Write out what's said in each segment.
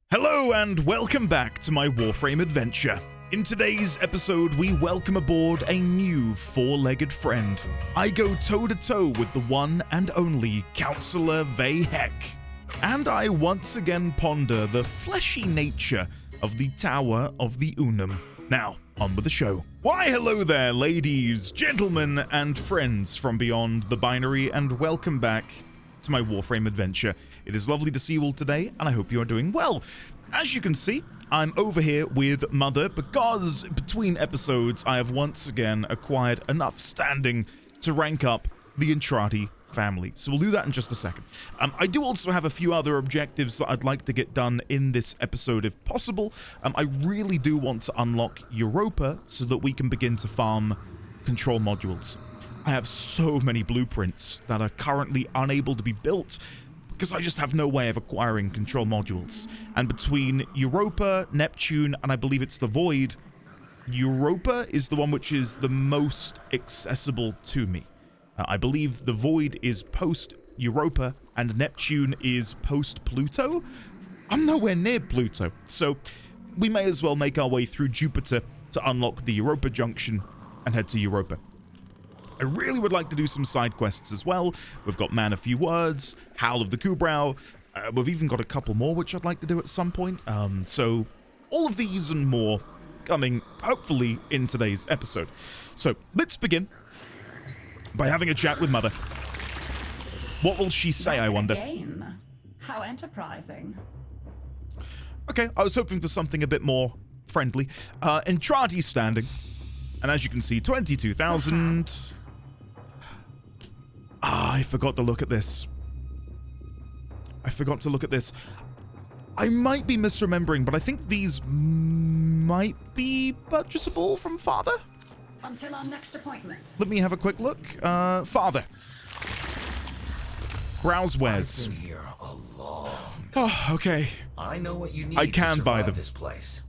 Hello and welcome back to my Warframe adventure. In today's episode, we welcome aboard a new four-legged friend. I go toe-to-toe with the one and only Counselor Vay Hek, and I once again ponder the fleshy nature of the Tower of the Unum. Now, on with the show. Why hello there, ladies, gentlemen, and friends from beyond the binary, and welcome back to my Warframe adventure. It is lovely to see you all today, and I hope you are doing well. As you can see, I'm over here with Mother because between episodes I have once again acquired enough standing to rank up the Entrati family. So we'll do that in just a second. I do also have a few other objectives that I'd like to get done in this episode if possible. I really do want to unlock Europa so that we can begin to farm control modules. I have so many blueprints that are currently unable to be built because I just have no way of acquiring control modules. And between Europa, Neptune, and I believe it's the Void, Europa is the one which is the most accessible to me. I believe the Void is post-Europa, and Neptune is post-Pluto. I'm nowhere near Pluto, so we may as well make our way through Jupiter to unlock the Europa Junction and head to Europa. I really would like to do some side quests as well. We've got Man a Few Words, Howl of the Kubrow. We've even got a couple more which I'd like to do at some point. So all of these and more coming hopefully in today's episode. So let's begin by having a chat with Mother. What will she say, I wonder? Game. How enterprising. Okay, I was hoping for something a bit more friendly. Entrati standing. And as you can see, 22,000. I forgot to look at this. I might be misremembering, but I think these might be purchasable from Father. Until our next appointment. Let me have a quick look. Father. Browse wares. I've been here a long Oh, okay. I know what you need I can to buy survive them. this place.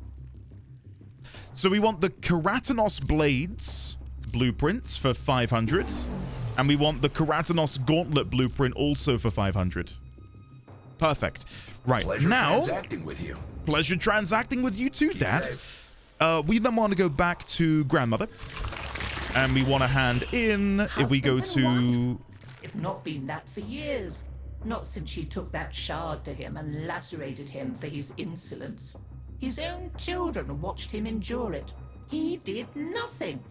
So we want the Keratanos Blades blueprints for 500. And we want the Keratanos Gauntlet blueprint also for 500. Perfect. Right, Pleasure now... transacting with you. Pleasure transacting with you too, Keep Dad. safe. We then want to go back to Grandmother. And we want to hand in, if we go Husband and to... If not been that for years. Not since she took that shard to him and lacerated him for his insolence. His own children watched him endure it. He did nothing.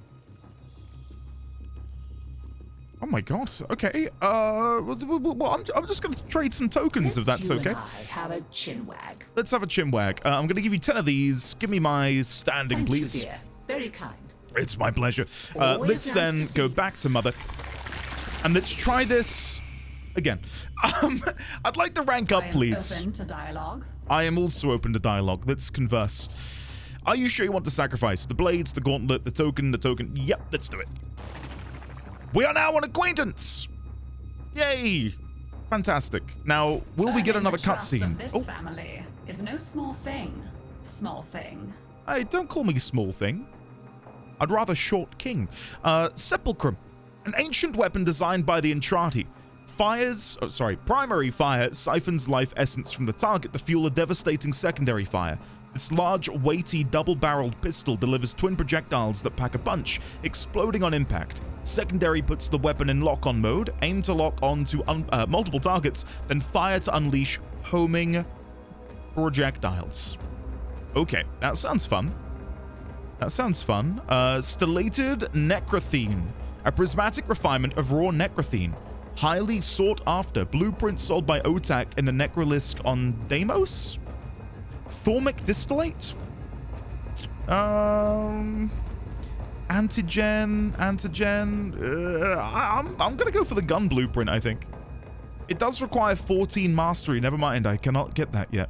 Oh my god, okay. Well, I'm just going to trade some tokens if that's you okay. And I have a chinwag. Let's have a chinwag. I'm going to give you 10 of these. Give me my standing, Thank please. you, dear. Very kind. It's my pleasure. Always Let's nice then to see go you. back to Mother. And let's try this again. I'd like to rank up, I am please. open to dialogue. I am also open to dialogue. Let's converse. Are you sure you want to sacrifice the blades, the gauntlet, the token, Yep, let's do it. We are now an acquaintance. Yay. Fantastic. Now, will we get Earning another the trust of cutscene? This family is no small thing. Small thing. Hey, don't call me small thing. I'd rather short king. Sepulchrum, an ancient weapon designed by the Entrati. Primary fire siphons life essence from the target to fuel a devastating secondary fire. This large, weighty, double-barreled pistol delivers twin projectiles that pack a punch, exploding on impact. Secondary puts the weapon in lock-on mode, aim to lock on to multiple targets, then fire to unleash homing projectiles. Okay, that sounds fun. Stellated Necrothene, a prismatic refinement of raw necrothene. Highly sought after. Blueprint sold by Otak in the Necrolisk on Deimos? Thormic Distillate? Antigen. I'm gonna go for the gun blueprint, I think. It does require 14 mastery. Never mind, I cannot get that yet.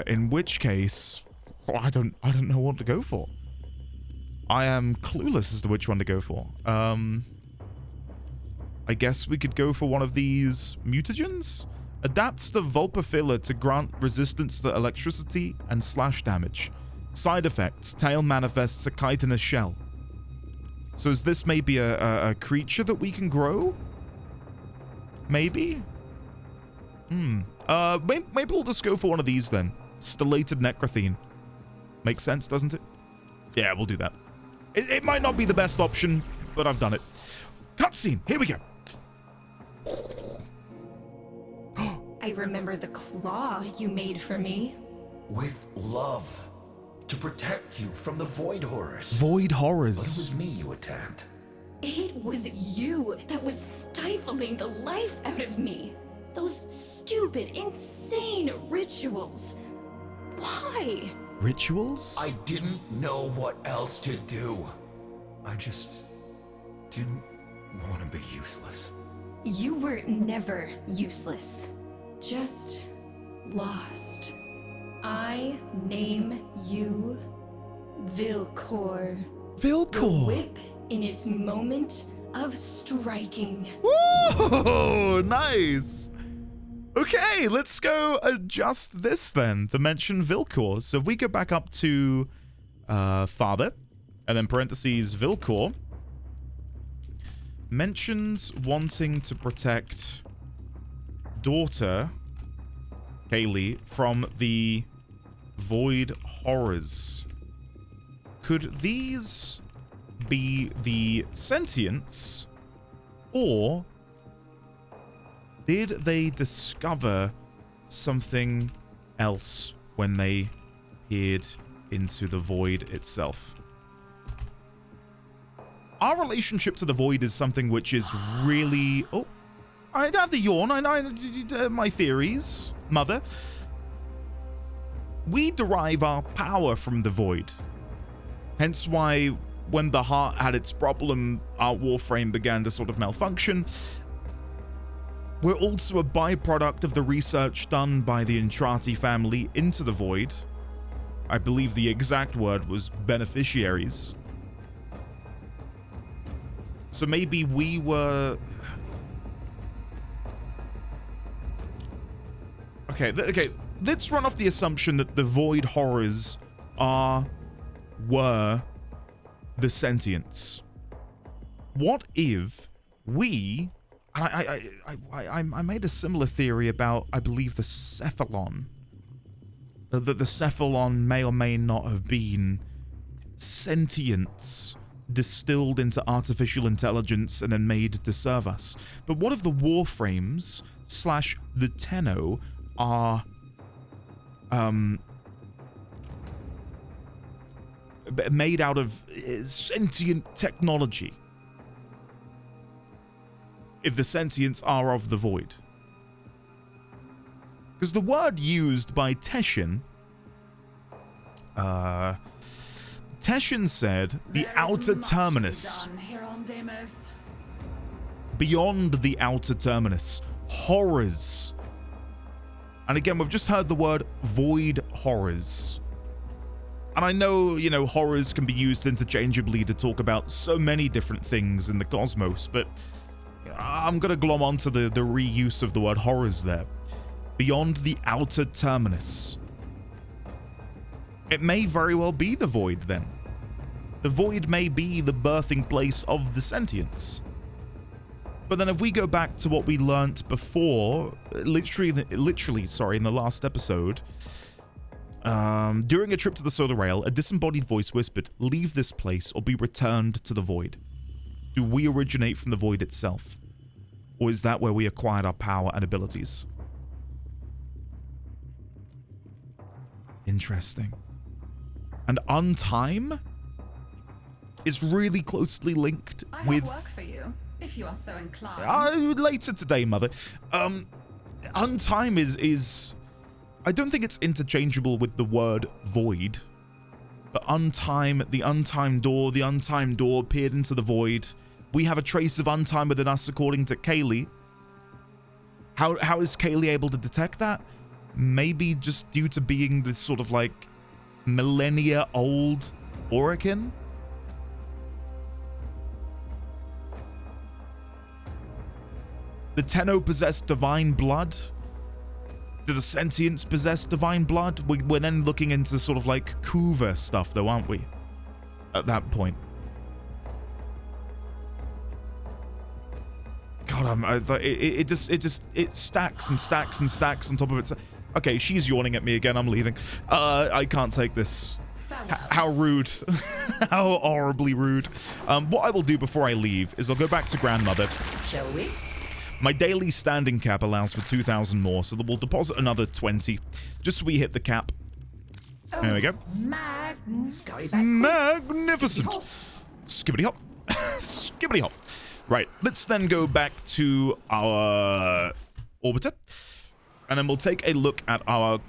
In which case, I don't know what to go for. I am clueless as to which one to go for. I guess we could go for one of these mutagens? Adapts the Vulpafilla to grant resistance to electricity and slash damage. Side effects. Tail manifests a chitinous shell. So is this maybe a creature that we can grow? Maybe? Maybe we'll just go for one of these then. Stellated necrothene. Makes sense, doesn't it? Yeah, we'll do that. It might not be the best option, but I've done it. Cutscene. Here we go. I remember the claw you made for me. With love. To protect you from the void horrors. Void But it horrors. was me you attacked. It was you that was stifling the life out of me. Those stupid, insane rituals. Why? Rituals? I didn't know what else to do. I just didn't want to be useless. You were never useless. Just lost. I name you Vilcor. The Vilcor. whip in its moment of striking. Whoa, nice. Okay, let's go adjust this then to mention Vilcor. So if we go back up to father, and then parentheses Vilcor, mentions wanting to protect daughter Kaylee from the void horrors. Could these be the sentients, or did they discover something else when they peered into the void itself? Our relationship to the void is something which is really... Oh, I have the yawn. My theories, mother. We derive our power from the void. Hence why when the heart had its problem, our Warframe began to sort of malfunction. We're also a byproduct of the research done by the Entrati family into the void. I believe the exact word was beneficiaries. So maybe we were... Okay, let's run off the assumption that the void horrors were the sentients. What if we... I made a similar theory about, I believe, the Cephalon. That the Cephalon may or may not have been sentience distilled into artificial intelligence and then made to serve us. But what if the Warframes / the Tenno are made out of sentient technology? If the sentients are of the void. Because the word used by Teshin, Teshin said the outer terminus. Here on Deimos. Beyond the outer terminus. Horrors. And again, we've just heard the word void horrors. And I know, you know, horrors can be used interchangeably to talk about so many different things in the cosmos, but I'm going to glom onto the reuse of the word horrors there. Beyond the outer terminus. It may very well be the void then. The void may be the birthing place of the sentients. But then if we go back to what we learnt before, literally, in the last episode, during a trip to the Solar Rail, a disembodied voice whispered, "Leave this place or be returned to the void." Do we originate from the void itself? Or is that where we acquired our power and abilities? Interesting. And Untime is really closely linked I with... have work for you, if you are so inclined. later today, mother. Untime is... I don't think it's interchangeable with the word void. But Untime, the untimed door peered into the void. We have a trace of Untime within us, according to Kaylee. How is Kaylee able to detect that? Maybe just due to being this sort of like millennia old Orokin? The Tenno possess divine blood. Do the sentients possess divine blood? We're then looking into sort of like Kuva stuff though, aren't we? At that point. God, it stacks and stacks and stacks on top of it. Okay, she's yawning at me again. I'm leaving. I can't take this. How rude. How horribly rude. What I will do before I leave is I'll go back to grandmother. Shall we? My daily standing cap allows for 2,000 more, so that we'll deposit another 20 just so we hit the cap. There we go. Scurry back. Magnificent. Skibbity hop. Skibbity hop. Right, let's then go back to our orbiter. And then we'll take a look at our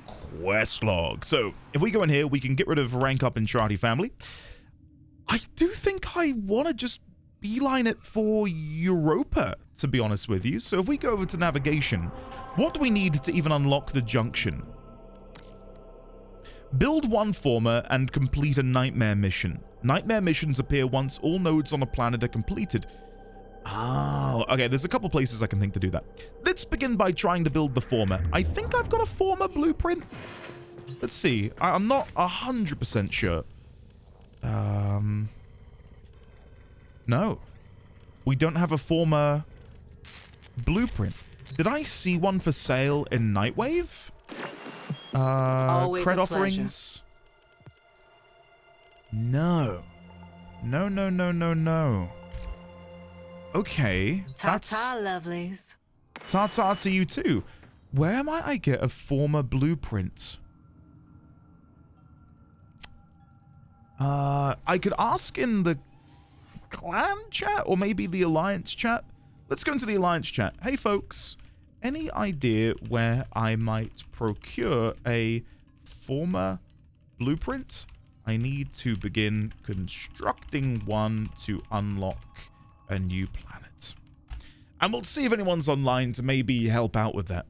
quest log. So, if we go in here, we can get rid of rank up Entrati family. I do think I want to just beeline it for Europa, to be honest with you. So, if we go over to navigation, what do we need to even unlock the junction? Build one former and complete a nightmare mission. Nightmare missions appear once all nodes on a planet are completed. Oh, okay, there's a couple places I can think to do that. Let's begin by trying to build the former. I think I've got a former blueprint. Let's see. I'm not 100% sure. No. We don't have a former blueprint. Did I see one for sale in Nightwave? Cred offerings? No. No. Okay. Ta-ta, lovelies. Ta-ta to you too. Where might I get a former blueprint? I could ask in the clan chat or maybe the alliance chat. Let's go into the alliance chat. Hey folks, any idea where I might procure a former blueprint? I need to begin constructing one to unlock a new planet. And we'll see if anyone's online to maybe help out with that,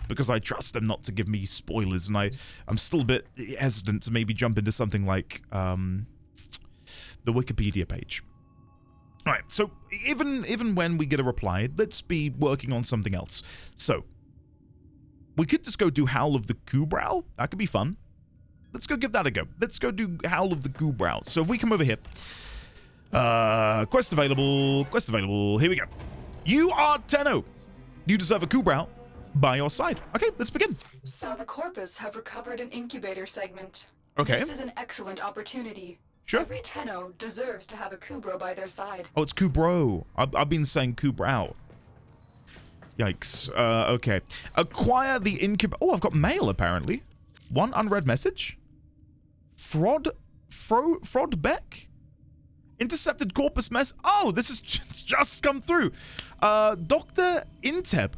because I trust them not to give me spoilers, and I'm still a bit hesitant to maybe jump into something like the Wikipedia page. Alright, so even when we get a reply, let's be working on something else. So, we could just go do Howl of the Kubrow. That could be fun. Let's go give that a go. Let's go do Howl of the Kubrow. So if we come over here, quest available, here we go. You are Tenno. You deserve a Kubrow by your side. Okay, let's begin. So the Corpus have recovered an incubator segment. Okay. This is an excellent opportunity. Sure. Every Tenno deserves to have a Kubrow by their side. Oh, it's Kubrow. I've been saying Kubrow. Yikes. Okay. Acquire the incubator. Oh, I've got mail, apparently. One unread message. Frodbeck? Intercepted Corpus mess. Oh, this has just come through. Dr. Inteb,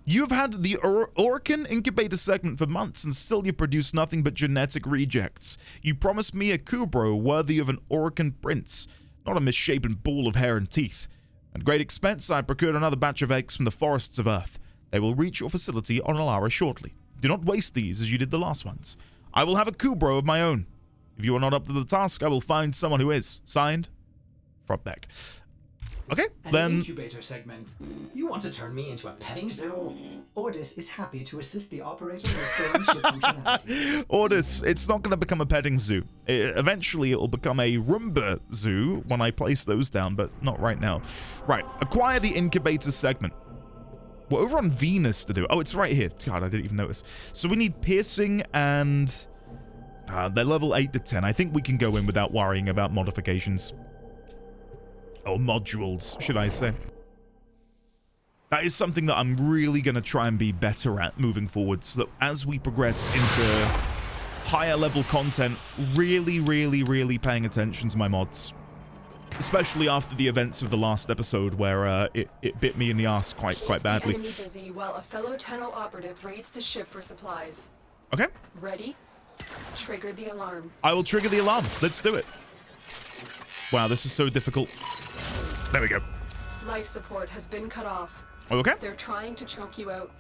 you've had the Orokin incubator segment for months and still you produce nothing but genetic rejects. You promised me a Kubrow worthy of an Orokin prince, not a misshapen ball of hair and teeth. At great expense, I procured another batch of eggs from the forests of Earth. They will reach your facility on Alara shortly. Do not waste these as you did the last ones. I will have a Kubrow of my own. If you are not up to the task, I will find someone who is. Signed, Frodbeck. Okay, then... Incubator segment. You want to turn me into a petting zoo? Ordis is happy to assist the operator in restoring ship functionality. Ordis, it's not going to become a petting zoo. Eventually, it will become a Roomba zoo when I place those down, but not right now. Right, acquire the incubator segment. We're over on Venus to do. Oh, it's right here. God, I didn't even notice. So we need piercing and... they're level 8 to 10. I think we can go in without worrying about modifications. Or modules, should I say. That is something that I'm really going to try and be better at moving forward, so that as we progress into higher level content, really paying attention to my mods. Especially after the events of the last episode where it bit me in the ass quite badly. Keep the enemy busy while a fellow Tenno operative raids the ship for supplies. Okay. Ready? Trigger the alarm. I will trigger the alarm. Let's do it. Wow, this is so difficult. There we go. Life support has been cut off. Okay. They're trying to choke you out.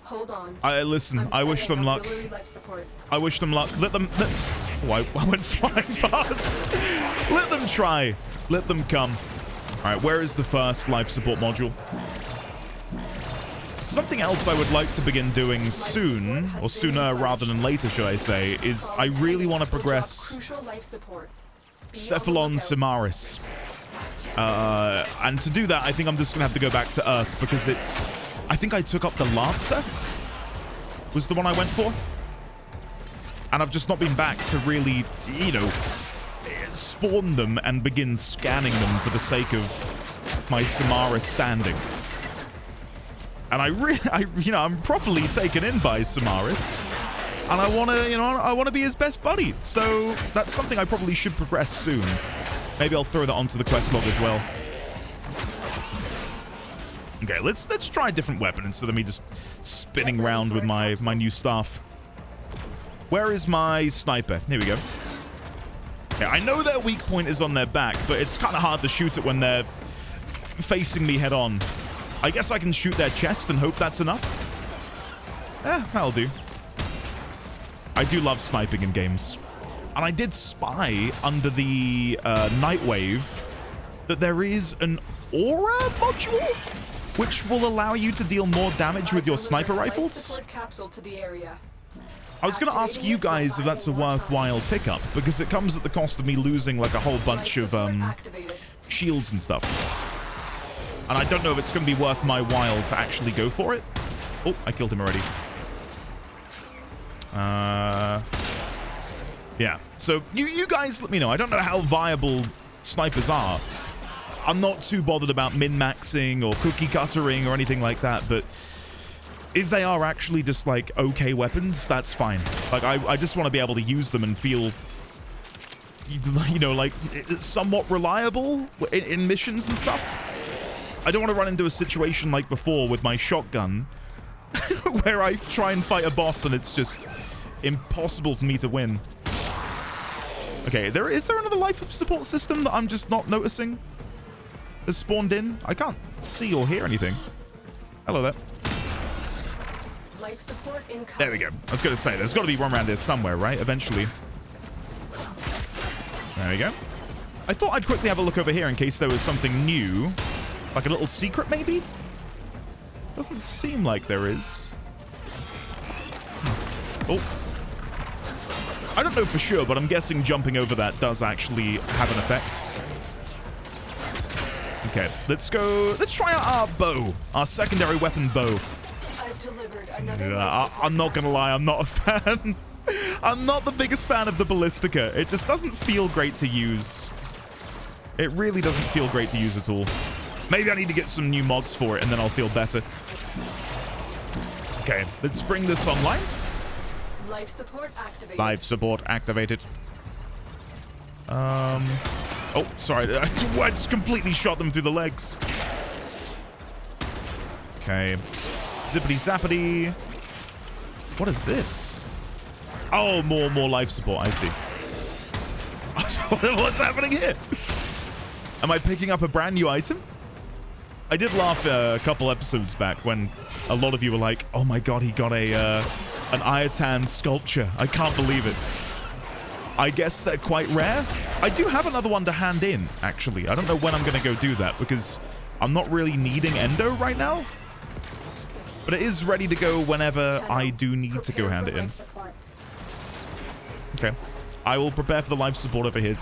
Hold on. Listen, I wish them luck. Life support. I wish them luck. Let them... Oh, I went flying past. Let them try. Let them come. Alright, where is the first life support module? Something else I would like to begin doing soon, or sooner rather than later, should I say, is I really want to progress Cephalon Simaris. And to do that, I think I'm just going to have to go back to Earth, because it's... I think I took up the Lancer. was the one I went for. And I've just not been back to really, you know, spawn them and begin scanning them for the sake of my Samara standing. And I'm properly taken in by Samaris. And I want to, I want to be his best buddy. So that's something I probably should progress soon. Maybe I'll throw that onto the quest log as well. Okay, let's try a different weapon instead of me just spinning around with my new staff. Where is my sniper? Here we go. Yeah, I know their weak point is on their back, but it's kind of hard to shoot it when they're facing me head on. I guess I can shoot their chest and hope that's enough. That'll do. I do love sniping in games. And I did spy under the Nightwave that there is an aura module, which will allow you to deal more damage with your sniper rifles. Capsule to the area. I was going to ask you guys if that's a worthwhile pickup, because it comes at the cost of me losing like a whole bunch of shields and stuff. And I don't know if it's going to be worth my while to actually go for it. Oh, I killed him already. Yeah, so you guys let me know. I don't know how viable snipers are. I'm not too bothered about min-maxing or cookie cuttering or anything like that, but if they are actually just like okay weapons, that's fine. Like I just want to be able to use them and feel, you know, like somewhat reliable in missions and stuff. I don't want to run into a situation like before with my shotgun where I try and fight a boss and it's just impossible for me to win. Okay, is there another life support system that I'm just not noticing has spawned in? I can't see or hear anything. Hello there. Life support incoming. There we go. I was going to say, there's got to be one around here somewhere, right? Eventually. There we go. I thought I'd quickly have a look over here in case there was something new. Like a little secret, maybe? Doesn't seem like there is. Oh. I don't know for sure, but I'm guessing jumping over that does actually have an effect. Okay, let's go. Let's try out our bow. Our secondary weapon bow. I've delivered another I'm not gonna lie, I'm not a fan. I'm not the biggest fan of the Ballistica. It just doesn't feel great to use. It really doesn't feel great to use at all. Maybe I need to get some new mods for it and then I'll feel better. Okay, let's bring this online. Life support activated. Life support activated. Oh, sorry. I just completely shot them through the legs. Okay. Zippity zappity. What is this? Oh, more life support. I see. What's happening here? Am I picking up a brand new item? I did laugh a couple episodes back when a lot of you were like, oh my god, he got an Iatan sculpture. I can't believe it. I guess they're quite rare. I do have another one to hand in, actually. I don't know when I'm going to go do that because I'm not really needing Endo right now. But it is ready to go whenever I do need to go hand it in. Okay. I will prepare for the life support over here,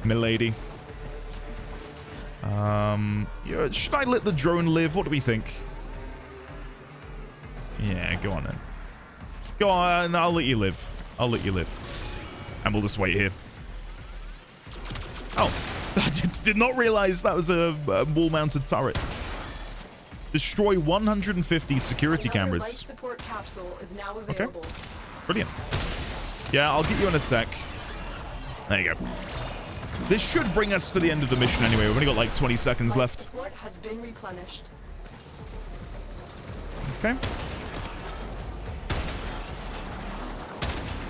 milady. Yeah, should I let the drone live? What do we think? Yeah, go on then. Go on, I'll let you live. I'll let you live. And we'll just wait here. Oh, I did not realize that was a wall-mounted turret. Destroy 150 security cameras. Life support capsule is now available. Okay. Brilliant. Yeah, I'll get you in a sec. There you go. This should bring us to the end of the mission anyway. We've only got like 20 seconds left. Support has been replenished. Okay.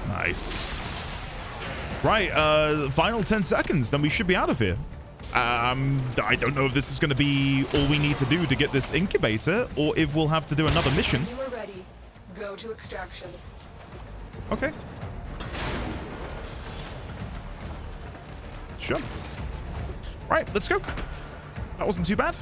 Nice. Right, final 10 seconds, then we should be out of here. I don't know if this is going to be all we need to do to get this incubator, or if we'll have to do another mission. You are ready. Go to extraction. Okay. Sure. Right, let's go. That wasn't too bad.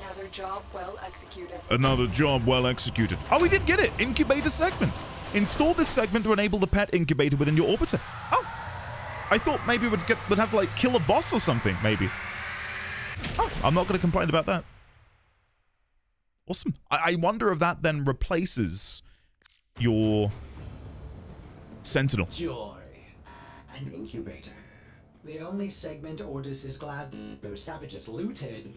Another job well executed. Another job well executed. Oh, we did get it. Incubator segment. Install this segment to enable the pet incubator within your orbiter. Oh. I thought maybe we'd have to, like, kill a boss or something, maybe. Oh, I'm not going to complain about that. Awesome. I wonder if that then replaces your Sentinel. Joy. An incubator. The only segment Ordis is glad those savages looted.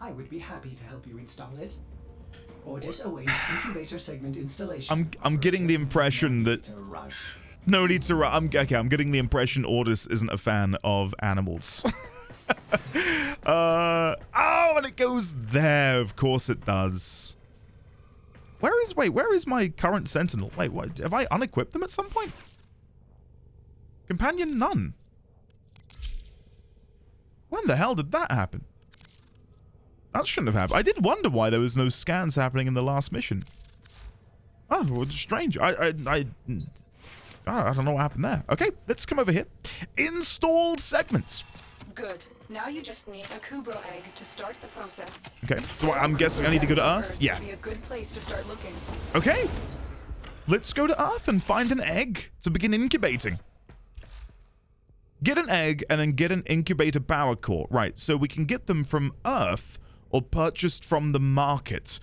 I would be happy to help you install it. Ordis awaits incubator segment installation. I'm getting the impression that no need to rush. I'm getting the impression Ordis isn't a fan of animals. Oh, and it goes there. Of course it does. Where is my current Sentinel? Wait, what? Have I unequipped them at some point? Companion none. When the hell did that happen? That shouldn't have happened. I did wonder why there was no scans happening in the last mission. Oh, well, strange. I don't know what happened there. Okay, let's come over here. Installed segments. Good. Now you just need a Kubrow egg to start the process. Okay, so I'm guessing I need to go to Earth? Yeah. Would be a good place to start looking. Okay. Let's go to Earth and find an egg to begin incubating. Get an egg and then get an incubator power core. Right, so we can get them from Earth or purchased from the market.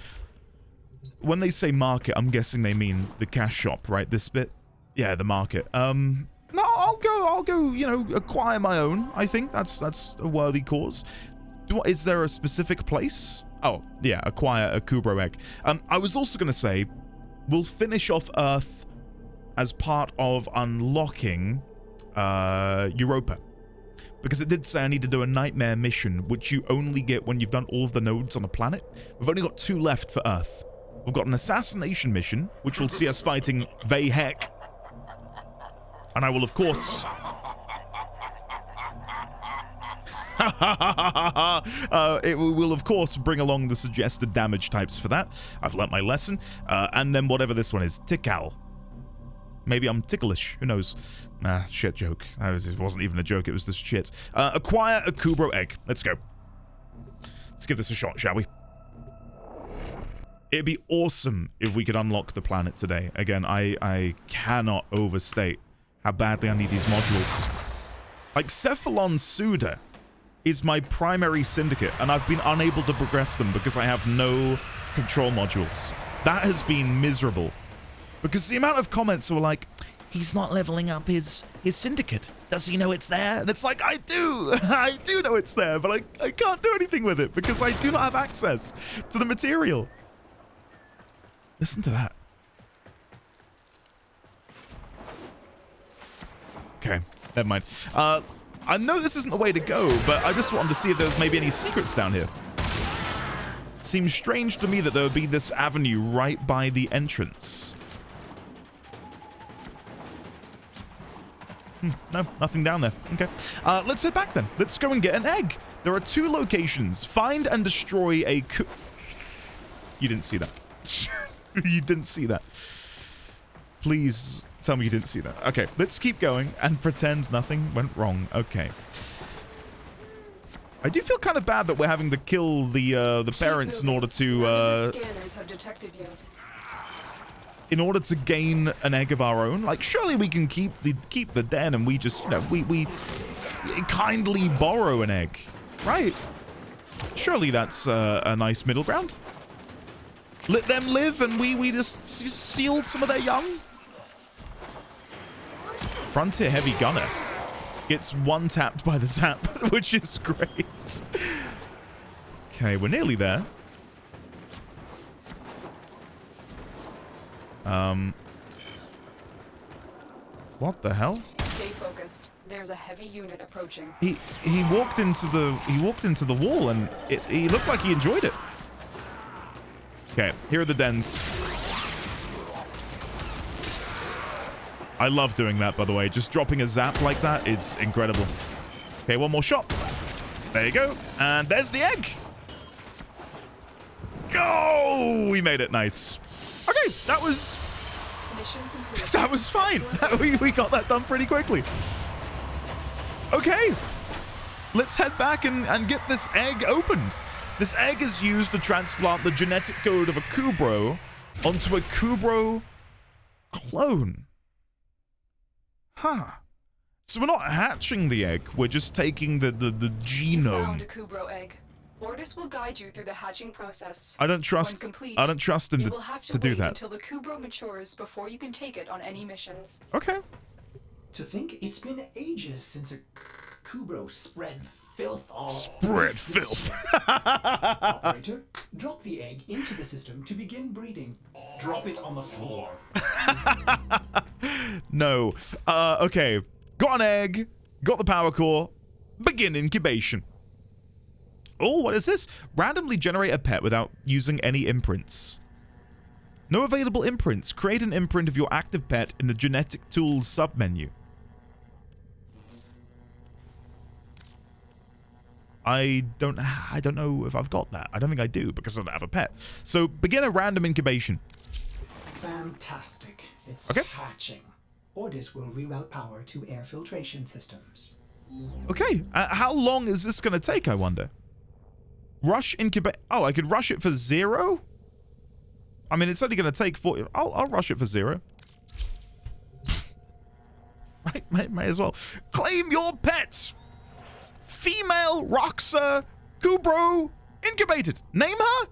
When they say market, I'm guessing they mean the cash shop, right? This bit? Yeah, the market. No, I'll go, you know, acquire my own. I think that's a worthy cause. Is there a specific place? Oh, yeah, acquire a Kubrow egg. I was also going to say, we'll finish off Earth as part of unlocking Europa. Because it did say I need to do a nightmare mission, which you only get when you've done all of the nodes on the planet. We've only got 2 left for Earth. We've got an assassination mission, which will see us fighting Vay Hek. And I will, of course... it will, of course, bring along the suggested damage types for that. I've learnt my lesson. And then whatever this one is, Tickal. Maybe I'm ticklish. Who knows? Shit joke. It wasn't even a joke. It was just shit. Acquire a Kubrow egg. Let's go. Let's give this a shot, shall we? It'd be awesome if we could unlock the planet today. Again, I cannot overstate how badly I need these modules. Like, Cephalon Suda is my primary syndicate, and I've been unable to progress them because I have no control modules. That has been miserable. Because the amount of comments were like, he's not leveling up his syndicate. Does he know it's there? And it's like, I do. I do know it's there, but I can't do anything with it because I do not have access to the material. Listen to that. Okay, never mind. I know this isn't the way to go, but I just wanted to see if there was maybe any secrets down here. Seems strange to me that there would be this avenue right by the entrance. No, nothing down there. Okay. Let's head back then. Let's go and get an egg. There are 2 locations. Find and destroy a... You didn't see that. You didn't see that. Please tell me you didn't see that. Okay, let's keep going and pretend nothing went wrong. Okay. I do feel kind of bad that we're having to kill the parents in order to... The scanners have detected you. In order to gain an egg of our own. Like, surely we can keep the den and we just, you know, we kindly borrow an egg, right? Surely that's a nice middle ground. Let them live and we just steal some of their young. Frontier Heavy Gunner gets one-tapped by the zap, which is great. Okay, we're nearly there. What the hell? Stay focused. There's a heavy unit approaching. He walked into the wall and he looked like he enjoyed it. Okay, here are the dens. I love doing that, by the way. Just dropping a zap like that is incredible. Okay, one more shot. There you go. And there's the egg. Go! We made it. Nice. Okay, that was... Mission complete. That was fine. We got that done pretty quickly. Okay. Let's head back and get this egg opened. This egg is used to transplant the genetic code of a Kubrow onto a Kubrow clone. Huh. So we're not hatching the egg. We're just taking the genome. Found a Kubrow egg. Ordis will guide you through the hatching process. I don't trust. When complete, I don't trust him you will have to do wait that. until the Kubrow matures before you can take it on any missions. Okay. To think it's been ages since a Kubrow spread filth all Spread this filth. shit. Operator, drop the egg into the system to begin breeding. Drop it on the floor. No. Okay. Got an egg. Got the power core. Begin incubation. Oh, what is this? Randomly generate a pet without using any imprints. No available imprints. Create an imprint of your active pet in the genetic tools submenu. I don't know if I've got that. I don't think I do because I don't have a pet. So begin a random incubation. Fantastic. It's Okay. hatching. Ordis will reroute power to air filtration systems. Okay. How long is this going to take, I wonder? Rush incubate. Oh, I could rush it for 0? I mean, it's only going to take 40. I'll rush it for 0. Might as well. Claim your pet. Female Roxa Kubrow incubated. Name her?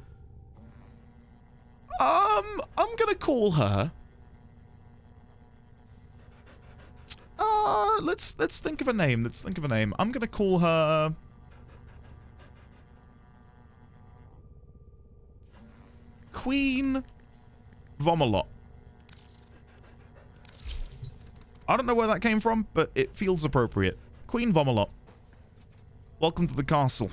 I'm going to call her. Let's think of a name. Let's think of a name. I'm going to call her Queen Vomalot. I don't know where that came from, but it feels appropriate. Queen Vomalot. Welcome to the castle.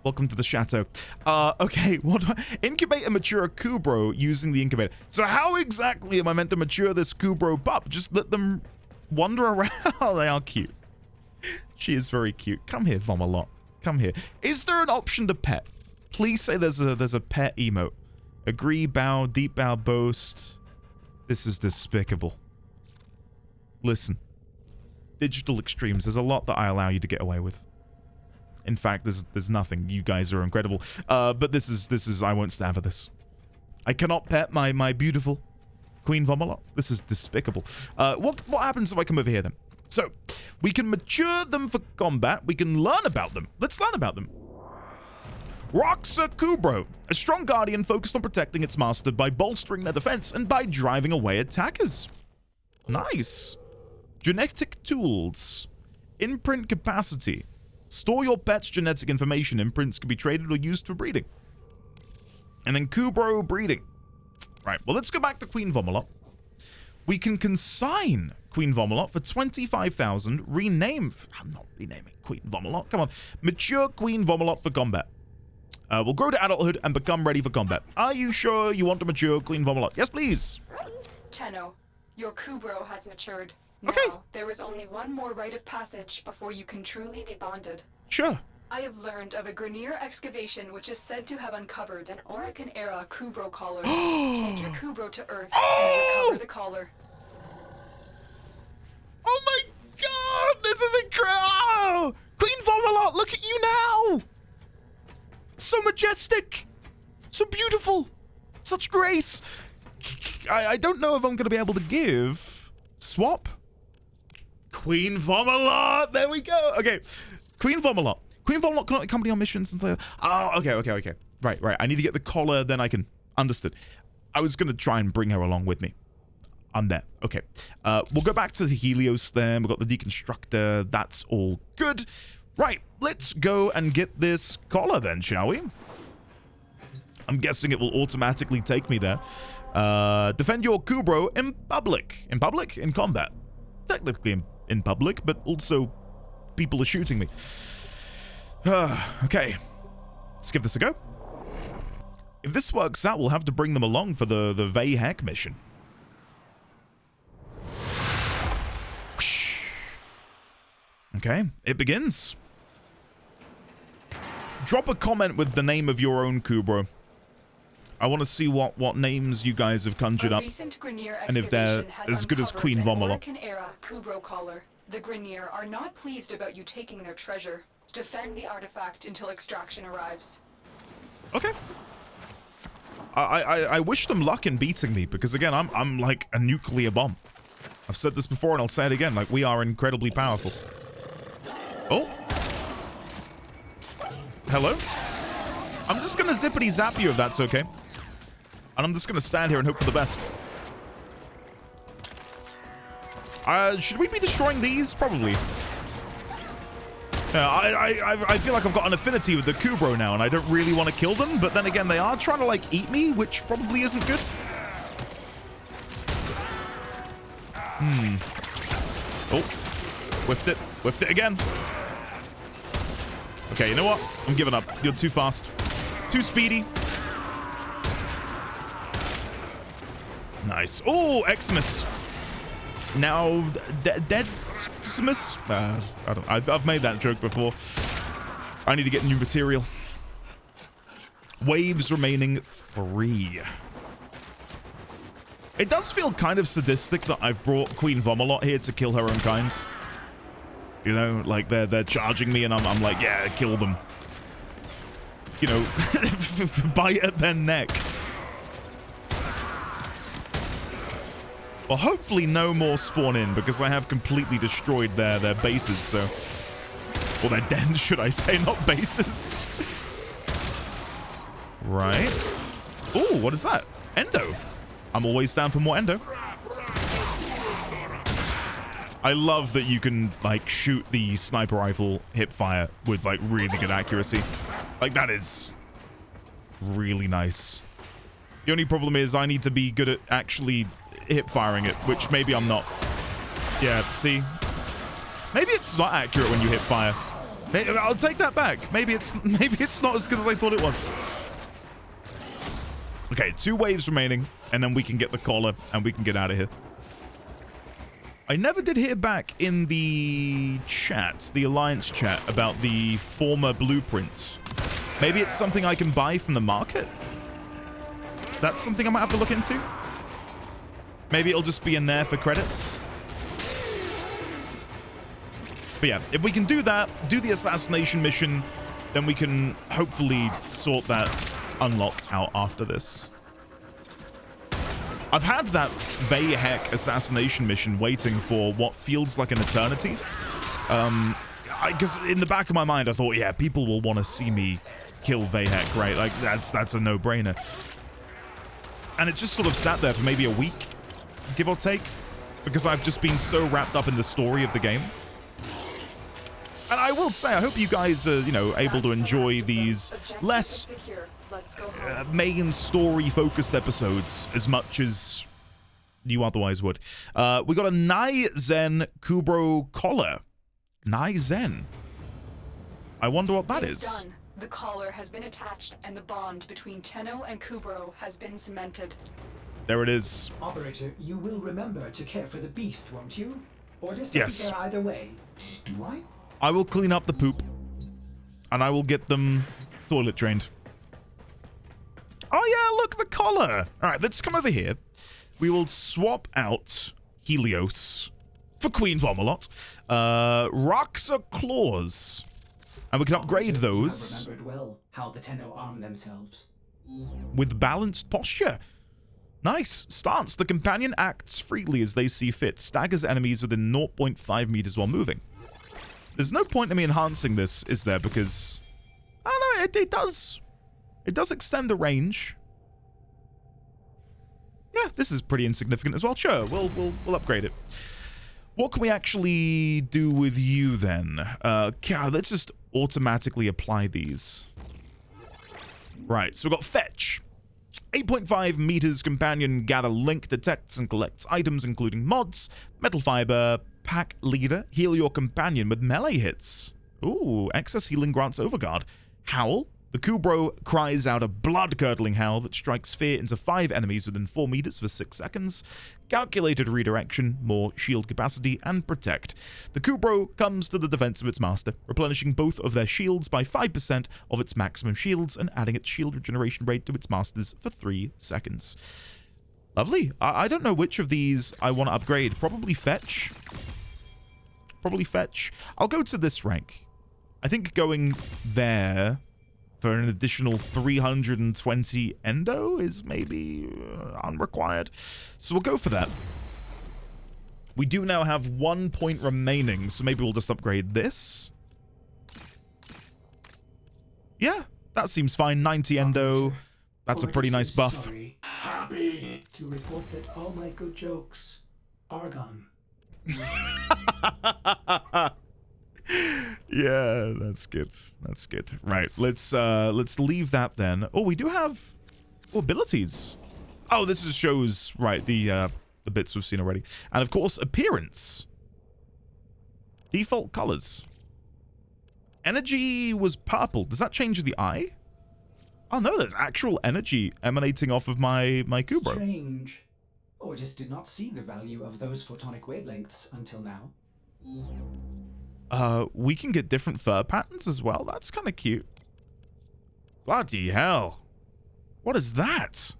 Welcome to the chateau. Okay, what do I... Incubate and mature a Kubrow using the incubator. So how exactly am I meant to mature this Kubrow pup? Just let them wander around? Oh, they are cute. She is very cute. Come here, Vomalot. Come here. Is there an option to pet? Please say there's a pet emote. Agree, bow, deep bow, boast. This is despicable. Listen. Digital extremes. There's a lot that I allow you to get away with. In fact, there's nothing. You guys are incredible. But this is I won't stand for this. I cannot pet my beautiful Queen Vomalot. This is despicable. What happens if I come over here then? So, we can mature them for combat. We can learn about them. Let's learn about them. Roxa Kubrow, a strong guardian focused on protecting its master by bolstering their defense and by driving away attackers. Nice. Genetic tools. Imprint capacity. Store your pet's genetic information. Imprints can be traded or used for breeding. And then Kubrow breeding. Right, well, let's go back to Queen Vomalot. We can consign Queen Vomalot for 25,000. Rename... I'm not renaming Queen Vomalot. Come on. Mature Queen Vomalot for combat. Will grow to adulthood and become ready for combat. Are you sure you want to mature Queen Vomalot? Yes, please. Tenno, your Kubrow has matured. Now, Okay. there is only one more rite of passage before you can truly be bonded. Sure. I have learned of a Grenier excavation which is said to have uncovered an Orokin-era Kubrow collar. Take your Kubrow to Earth and recover the collar. Oh my god! This is incredible! Queen Vomalot, look at you now! So majestic! So beautiful! Such grace! I don't know if I'm going to be able to give... Swap? Queen Vomalot! There we go! Okay, Queen Vomalot. Queen Vomalot cannot accompany on missions and things. Oh, okay. Right. I need to get the collar, then I can... Understood. I was going to try and bring her along with me. I'm there. Okay. We'll go back to the Helios then. We've got the Deconstructor. That's all good. Right. Let's go and get this collar then, shall we? I'm guessing it will automatically take me there. Defend your Kubrow in public. In public? In combat. Technically in public, but also people are shooting me. Okay. Let's give this a go. If this works out, we'll have to bring them along for the Vay Hek mission. Okay, it begins. Drop a comment with the name of your own Kubrow. I want to see what names you guys have conjured up, and if they're as good as Queen Vomalot. Orokin-era Kubrow collar. The Grenier are not pleased about you taking their treasure. Defend the artifact until extraction arrives. Okay. I wish them luck in beating me, because again, I'm like a nuclear bomb. I've said this before and I'll say it again, like we are incredibly powerful. Oh. Hello? I'm just gonna zippity zap you if that's okay. And I'm just gonna stand here and hope for the best. Should we be destroying these? Probably. I feel like I've got an affinity with the Kubrow now, and I don't really want to kill them, but then again, they are trying to, like, eat me, which probably isn't good. Oh. Whiffed it. Whiffed it again. Okay, you know what? I'm giving up. You're too fast. Too speedy. Nice. Oh, Xmas. Now, Dead Xmas? I've made that joke before. I need to get new material. Waves remaining 3. It does feel kind of sadistic that I've brought Queen Vomalot here to kill her own kind. You know, like they're charging me and I'm like, yeah, kill them. You know, bite at their neck. Well, hopefully no more spawn in, because I have completely destroyed their bases, so... Or their dens, should I say, not bases. Right. Ooh, what is that? Endo. I'm always down for more Endo. I love that you can, like, shoot the sniper rifle hip fire with, like, really good accuracy. Like, that is really nice. The only problem is I need to be good at actually hip firing it, which maybe I'm not. Yeah, see? Maybe it's not accurate when you hip fire. I'll take that back. Maybe it's not as good as I thought it was. Okay, 2 waves remaining, and then we can get the collar, and we can get out of here. I never did hear back in the chat, the Alliance chat, about the former blueprint. Maybe it's something I can buy from the market? That's something I might have to look into? Maybe it'll just be in there for credits. But yeah, if we can do that, do the assassination mission, then we can hopefully sort that unlock out after this. I've had that Vay Hek assassination mission waiting for what feels like an eternity. Because in the back of my mind, I thought, yeah, people will want to see me kill Vay Hek, right? Like, that's a no-brainer. And it just sort of sat there for maybe a week, give or take, because I've just been so wrapped up in the story of the game. And I will say, I hope you guys are, you know, able to enjoy these less main story-focused episodes as much as you otherwise would. We got a Nai Zen Kubrow collar. Nai Zen. I wonder what that is. Done. The collar has been attached, and the bond between Tenno and Kubrow has been cemented. There it is. Operator, you will remember to care for the beast, won't you? Orders to Yes. be there either way. Do I? I will clean up the poop, and I will get them toilet trained. Oh yeah, look, the collar. All right, let's come over here. We will swap out Helios for Queen Vomalot. Rocks are claws. And we can upgrade those. I remembered well how the Tenno arm themselves. With balanced posture. Nice. Stance. The companion acts freely as they see fit. Staggers enemies within 0.5 meters while moving. There's no point in me enhancing this, is there? Because, I don't know, it does. It does extend the range. Yeah, this is pretty insignificant as well. Sure, we'll upgrade it. What can we actually do with you then? God, let's just automatically apply these. Right, so we've got Fetch. 8.5 meters companion, gather link, detects and collects items including mods, metal fiber, pack leader, heal your companion with melee hits. Ooh, excess healing grants overguard. Howl. The Kubrow cries out a blood-curdling howl that strikes fear into 5 enemies within 4 meters for 6 seconds. Calculated redirection, more shield capacity, and protect. The Kubrow comes to the defense of its master, replenishing both of their shields by 5% of its maximum shields and adding its shield regeneration rate to its master's for 3 seconds. Lovely. I don't know which of these I want to upgrade. Probably Fetch. Probably Fetch. I'll go to this rank. I think going there for an additional 320 endo is maybe unrequired. So we'll go for that. We do now have 1 point remaining, so maybe we'll just upgrade this. Yeah, that seems fine. 90 endo. That's a pretty nice buff. Sorry. Happy to report that all my good jokes are gone. Yeah, that's good. That's good. Right, let's leave that then. Oh, we do have abilities. Oh, this just shows right the bits we've seen already, and of course appearance. Default colors. Energy was purple. Does that change the eye? Oh no, there's actual energy emanating off of my Kubrow. Strange. Ordis did not see the value of those photonic wavelengths until now. We can get different fur patterns as well. That's kind of cute. Bloody hell. What is that?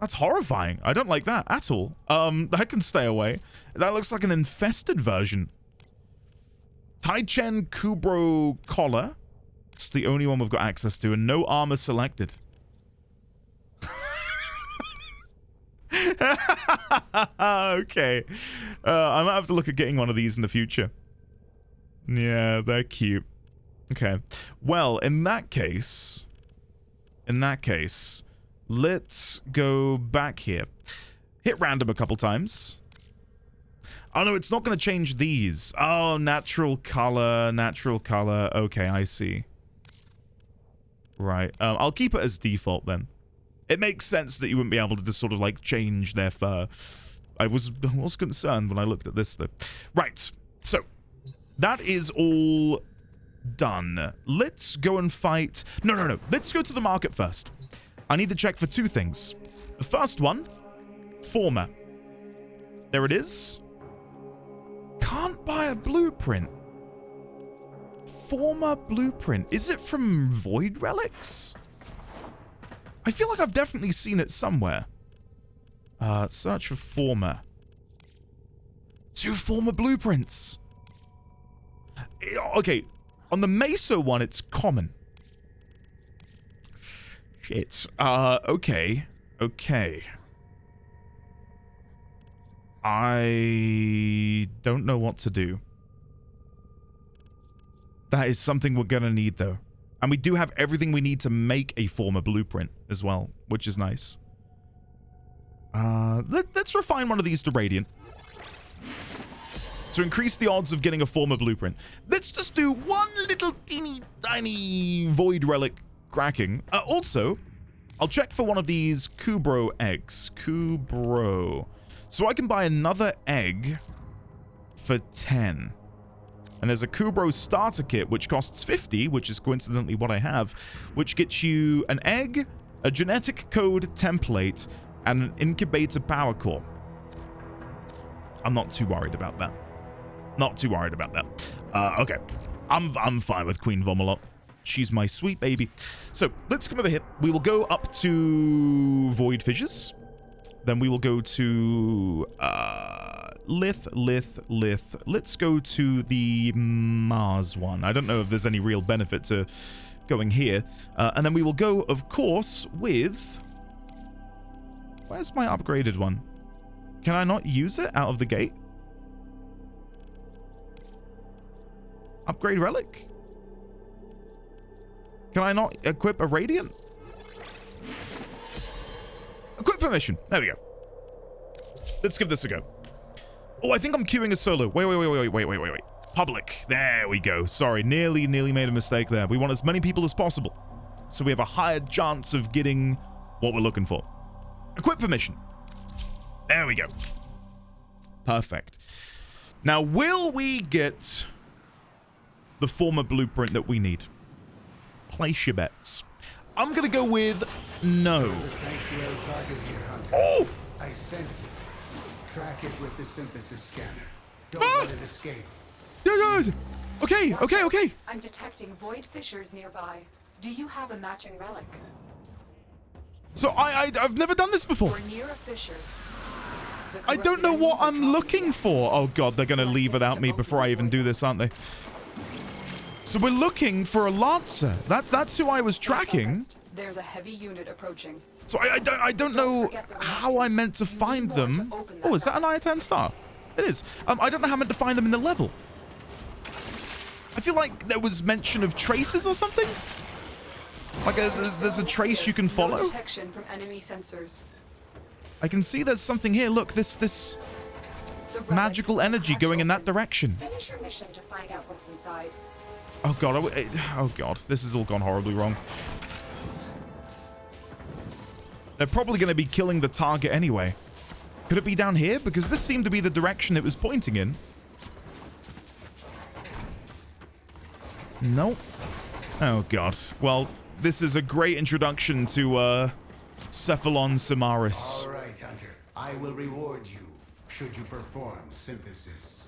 That's horrifying. I don't like that at all. That can stay away. That looks like an infested version. Tai-Chen Kubrow collar. It's the only one we've got access to, and no armor selected. Okay. I might have to look at getting one of these in the future. Yeah, they're cute. Okay. Well, in that case, let's go back here. Hit random a couple times. Oh, no, it's not going to change these. Oh, natural color, natural color. Okay, I see. Right. I'll keep it as default then. It makes sense that you wouldn't be able to just sort of like change their fur. I was concerned when I looked at this though. Right. So that is all done. Let's go and fight. No. Let's go to the market first. I need to check for two things. The first one, former. There it is. Can't buy a blueprint. Former blueprint. Is it from Void Relics? I feel like I've definitely seen it somewhere. Search for former. 2 former blueprints. Okay, on the Meso one, it's common. Shit. Okay. I don't know what to do. That is something we're gonna need, though. And we do have everything we need to make a former blueprint as well, which is nice. Let's refine one of these to Radiant. To increase the odds of getting a former blueprint. Let's just do one little teeny tiny Void Relic cracking. Also, I'll check for one of these Kubrow eggs. Kubrow. So I can buy another egg for 10. And there's a Kubrow starter kit, which costs 50, which is coincidentally what I have, which gets you an egg, a genetic code template, and an incubator power core. I'm not too worried about that. Not too worried about that. Okay. I'm fine with Queen Vomalot. She's my sweet baby. So, let's come over here. We will go up to Void Fissures. Then we will go to Lith. Let's go to the Mars one. I don't know if there's any real benefit to going here. And then we will go, of course, with... Where's my upgraded one? Can I not use it out of the gate? Upgrade Relic? Can I not equip a Radiant? Equip permission. There we go. Let's give this a go. Oh, I think I'm queuing a solo. Wait. Public. There we go. Sorry, nearly made a mistake there. We want as many people as possible, so we have a higher chance of getting what we're looking for. Equip permission. There we go. Perfect. Now, will we get the former blueprint that we need? Place your bets. I'm gonna go with no. There's a sanctuary target here, Hunter. Oh! I sense it. Track it with the synthesis scanner. Don't let it escape. Okay. I'm detecting void fissures nearby. Do you have a matching relic? So I've never done this before. We're near a fissure. I don't know what I'm looking for. Oh god, they're gonna leave without me before I even do this, aren't they? So we're looking for a Lancer. That's who I was tracking. There's a heavy unit approaching. So I don't know how I'm meant to find them. Oh, is that an I-10 star? It is. I don't know how I'm meant to find them in the level. I feel like there was mention of traces or something. Like there's a trace you can follow. No detection from enemy sensors. I can see there's something here. Look, this The relic magical is energy cracked going in that open. direction. Finish your mission to find out what's inside. Oh god, oh god, this has all gone horribly wrong. They're probably going to be killing the target anyway. Could it be down here? Because this seemed to be the direction it was pointing in. Nope. Oh god. Well, this is a great introduction to Cephalon Samaris. All right, Hunter. I will reward you should you perform synthesis.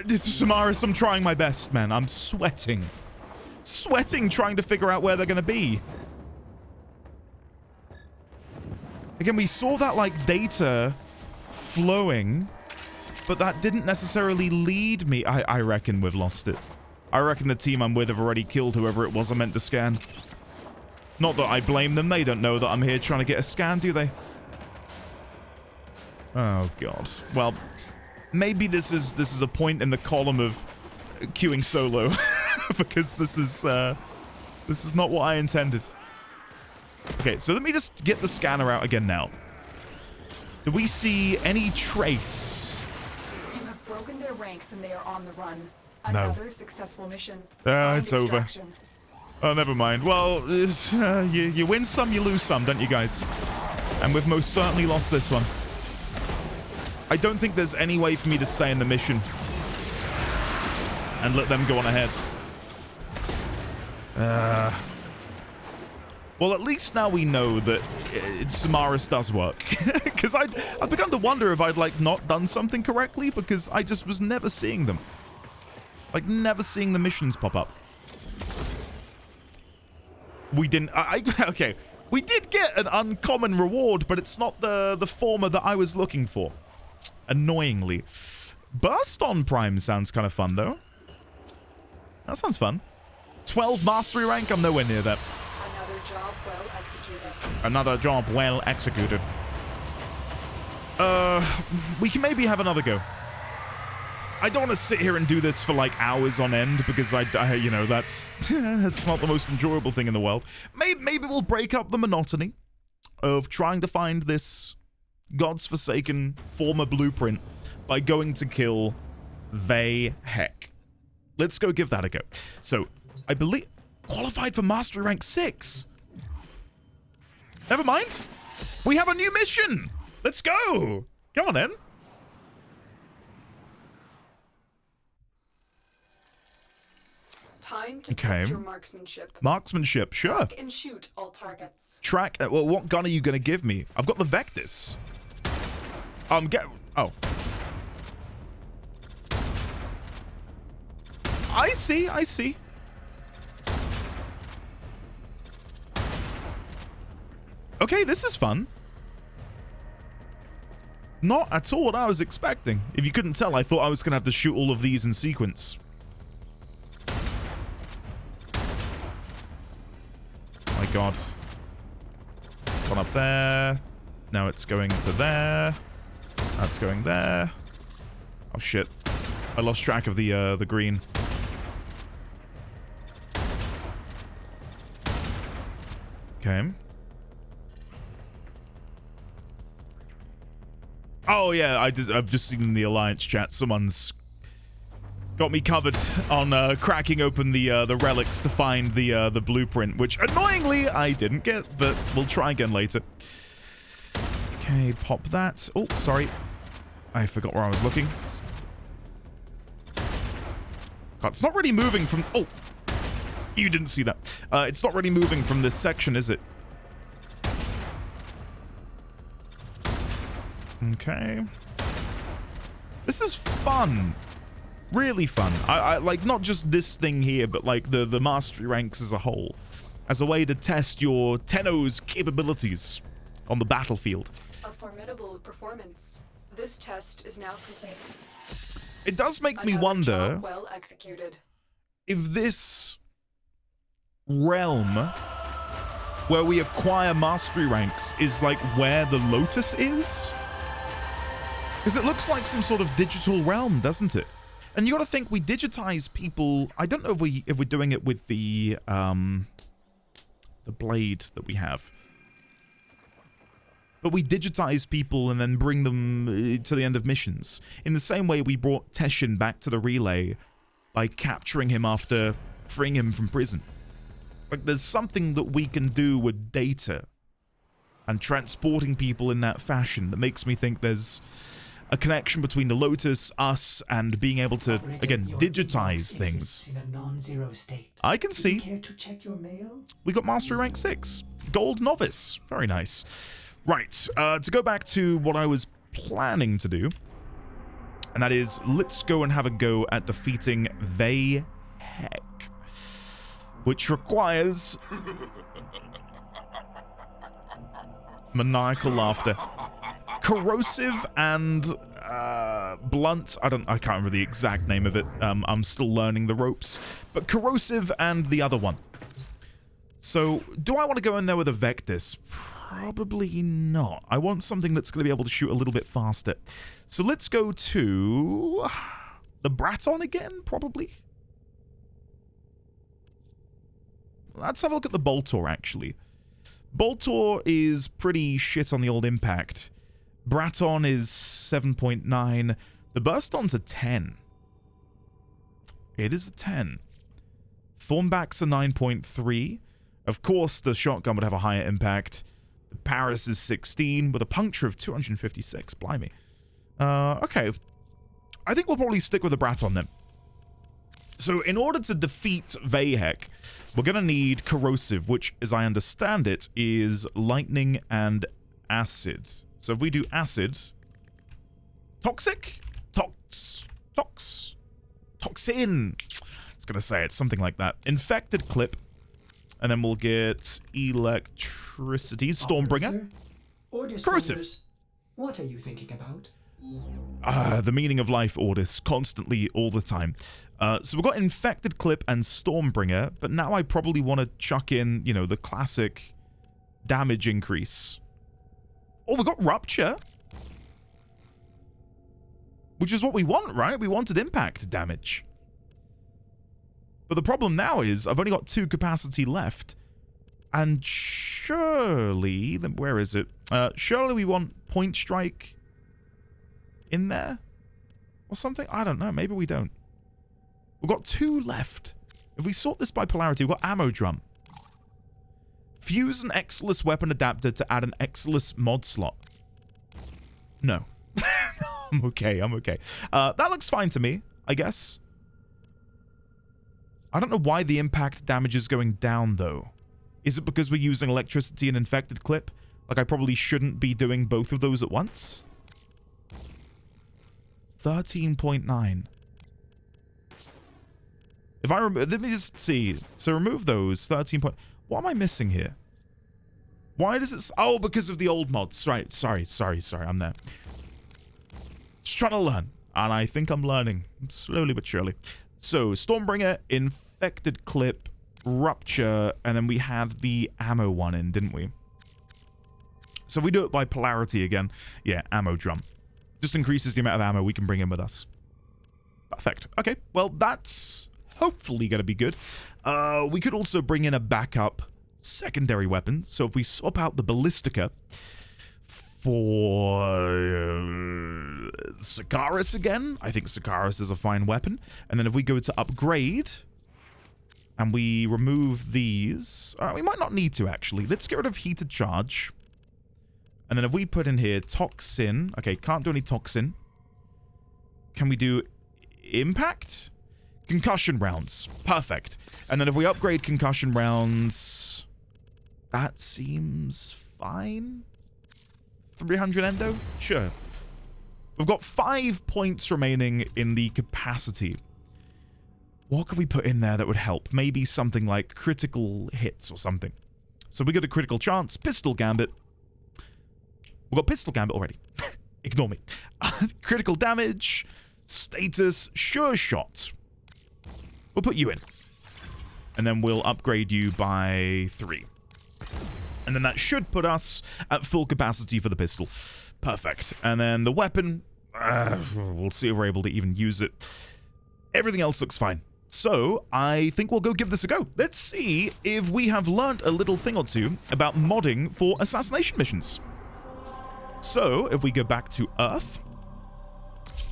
Samaris, I'm trying my best, man. I'm sweating. Sweating trying to figure out where they're going to be. Again, we saw that, like, data flowing, but that didn't necessarily lead me. I reckon we've lost it. I reckon the team I'm with have already killed whoever it was I meant to scan. Not that I blame them. They don't know that I'm here trying to get a scan, do they? Oh, God. Well, maybe this is a point in the column of queuing solo. Because this is not what I intended. Okay, so let me just get the scanner out again now. Do we see any trace? You have broken their ranks and they are on the run. No. Another successful mission. It's over. Extraction. Oh, never mind. Well, you win some, you lose some, don't you guys? And we've most certainly lost this one. I don't think there's any way for me to stay in the mission and let them go on ahead. Well, at least now we know that Samaris does work. Because I've begun to wonder if I'd, like, not done something correctly, because I just was never seeing them. Like, never seeing the missions pop up. We didn't... okay, we did get an uncommon reward, but it's not the former that I was looking for. Annoyingly. Burst on Prime sounds kind of fun, though. That sounds fun. 12 mastery rank? I'm nowhere near that. Another job well executed. Another job well executed. We can maybe have another go. I don't want to sit here and do this for like hours on end because I you know, that's that's not the most enjoyable thing in the world. Maybe we'll break up the monotony of trying to find this God's forsaken former blueprint by going to kill Vay Hek. Let's go give that a go. So, I believe... Qualified for Mastery Rank 6. Never mind. We have a new mission. Let's go. Come on, then. Time to test your marksmanship. Marksmanship, sure. Track and shoot all targets. Track... well, what gun are you going to give me? I've got the Vectis. Oh. I see. Okay, this is fun. Not at all what I was expecting. If you couldn't tell, I thought I was going to have to shoot all of these in sequence. My god. One up there. Now it's going to there. That's going there. Oh shit. I lost track of the green. Okay. Oh yeah, I've just seen in the Alliance chat someone's got me covered on cracking open the relics to find the blueprint, which annoyingly I didn't get, but we'll try again later. Okay, pop that. Oh, sorry. I forgot where I was looking. God, it's not really moving from... Oh! You didn't see that. It's not really moving from this section, is it? Okay. This is fun. Really fun. I like, not just this thing here, but like the mastery ranks as a whole. As a way to test your Tenno's capabilities on the battlefield. A formidable performance. This test is now complete. It does make me Another wonder job well executed. if this realm where we acquire mastery ranks is like where the Lotus is. Because it looks like some sort of digital realm, doesn't it? And you got to think, we digitize people. I don't know if we're doing it with the blade that we have. But we digitize people and then bring them to the end of missions. In the same way we brought Teshin back to the relay by capturing him after freeing him from prison. Like, there's something that we can do with data and transporting people in that fashion that makes me think there's a connection between the Lotus, us, and being able to, again, digitize things. In a non-zero state. I can see. Would you care to check your mail? We got Mastery Rank 6. Gold Novice. Very nice. Right. To go back to what I was planning to do, and that is, let's go and have a go at defeating Vay Hek, which requires maniacal laughter, corrosive, and blunt. I can't remember the exact name of it. I'm still learning the ropes, but corrosive and the other one. So, do I want to go in there with a Vectis? Probably not. I want something that's going to be able to shoot a little bit faster. So let's go to the Braton again, probably. Let's have a look at the Boltor, actually. Boltor is pretty shit on the old impact. Braton is 7.9. The Burston's a 10. It is a 10. Thornback's a 9.3. Of course, the shotgun would have a higher impact. The Paris is 16 with a puncture of 256. Blimey. Okay. I think we'll probably stick with the Braton then. So in order to defeat Vay Hek, we're going to need corrosive, which, as I understand it, is lightning and acid. So if we do acid... Toxic? Toxin! I was going to say it's something like that. Infected clip. And then we'll get electricity. Stormbringer. Corrosive. What are you thinking about? The meaning of life, Ordis. Constantly, all the time. So we've got Infected Clip and Stormbringer, but now I probably want to chuck in, you know, the classic damage increase. Oh, we got Rupture. Which is what we want, right? We wanted impact damage. But the problem now is I've only got 2 capacity left. And surely... Where is it? Surely we want Point Strike in there? Or something? I don't know. Maybe we don't. We've got 2 left. If we sort this by polarity, we've got Ammo Drum. Fuse an Exilus weapon adapter to add an Exilus mod slot. No. I'm okay. That looks fine to me, I guess. I don't know why the impact damage is going down, though. Is it because we're using electricity and infected clip? Like, I probably shouldn't be doing both of those at once? 13.9. If I remove... Let me just see. So remove those. 13 point... What am I missing here? Why does it... Oh, because of the old mods. Right. Sorry. I'm there. Just trying to learn. And I think I'm learning. Slowly but surely. So, Stormbringer, Infected Clip, Rupture, and then we had the ammo one in, didn't we? So we do it by polarity again. Yeah, Ammo Drum. Just increases the amount of ammo we can bring in with us. Perfect. Okay, well, that's hopefully going to be good. We could also bring in a backup secondary weapon. So if we swap out the Ballistica for Sikaris again. I think Sikaris is a fine weapon. And then if we go to upgrade and we remove these, we might not need to actually. Let's get rid of heated charge. And then if we put in here toxin, okay, can't do any toxin. Can we do impact? Concussion rounds, perfect. And then if we upgrade concussion rounds, that seems fine. 300 endo? Sure. We've got 5 points remaining in the capacity. What can we put in there that would help? Maybe something like critical hits or something. So we get a critical chance. Pistol Gambit. We've got Pistol Gambit already. Ignore me. Critical damage. Status. Sure shot. We'll put you in. And then we'll upgrade you by 3. And then that should put us at full capacity for the pistol. Perfect. And then the weapon, we'll see if we're able to even use it. Everything else looks fine. So I think we'll go give this a go. Let's see if we have learned a little thing or two about modding for assassination missions. So if we go back to Earth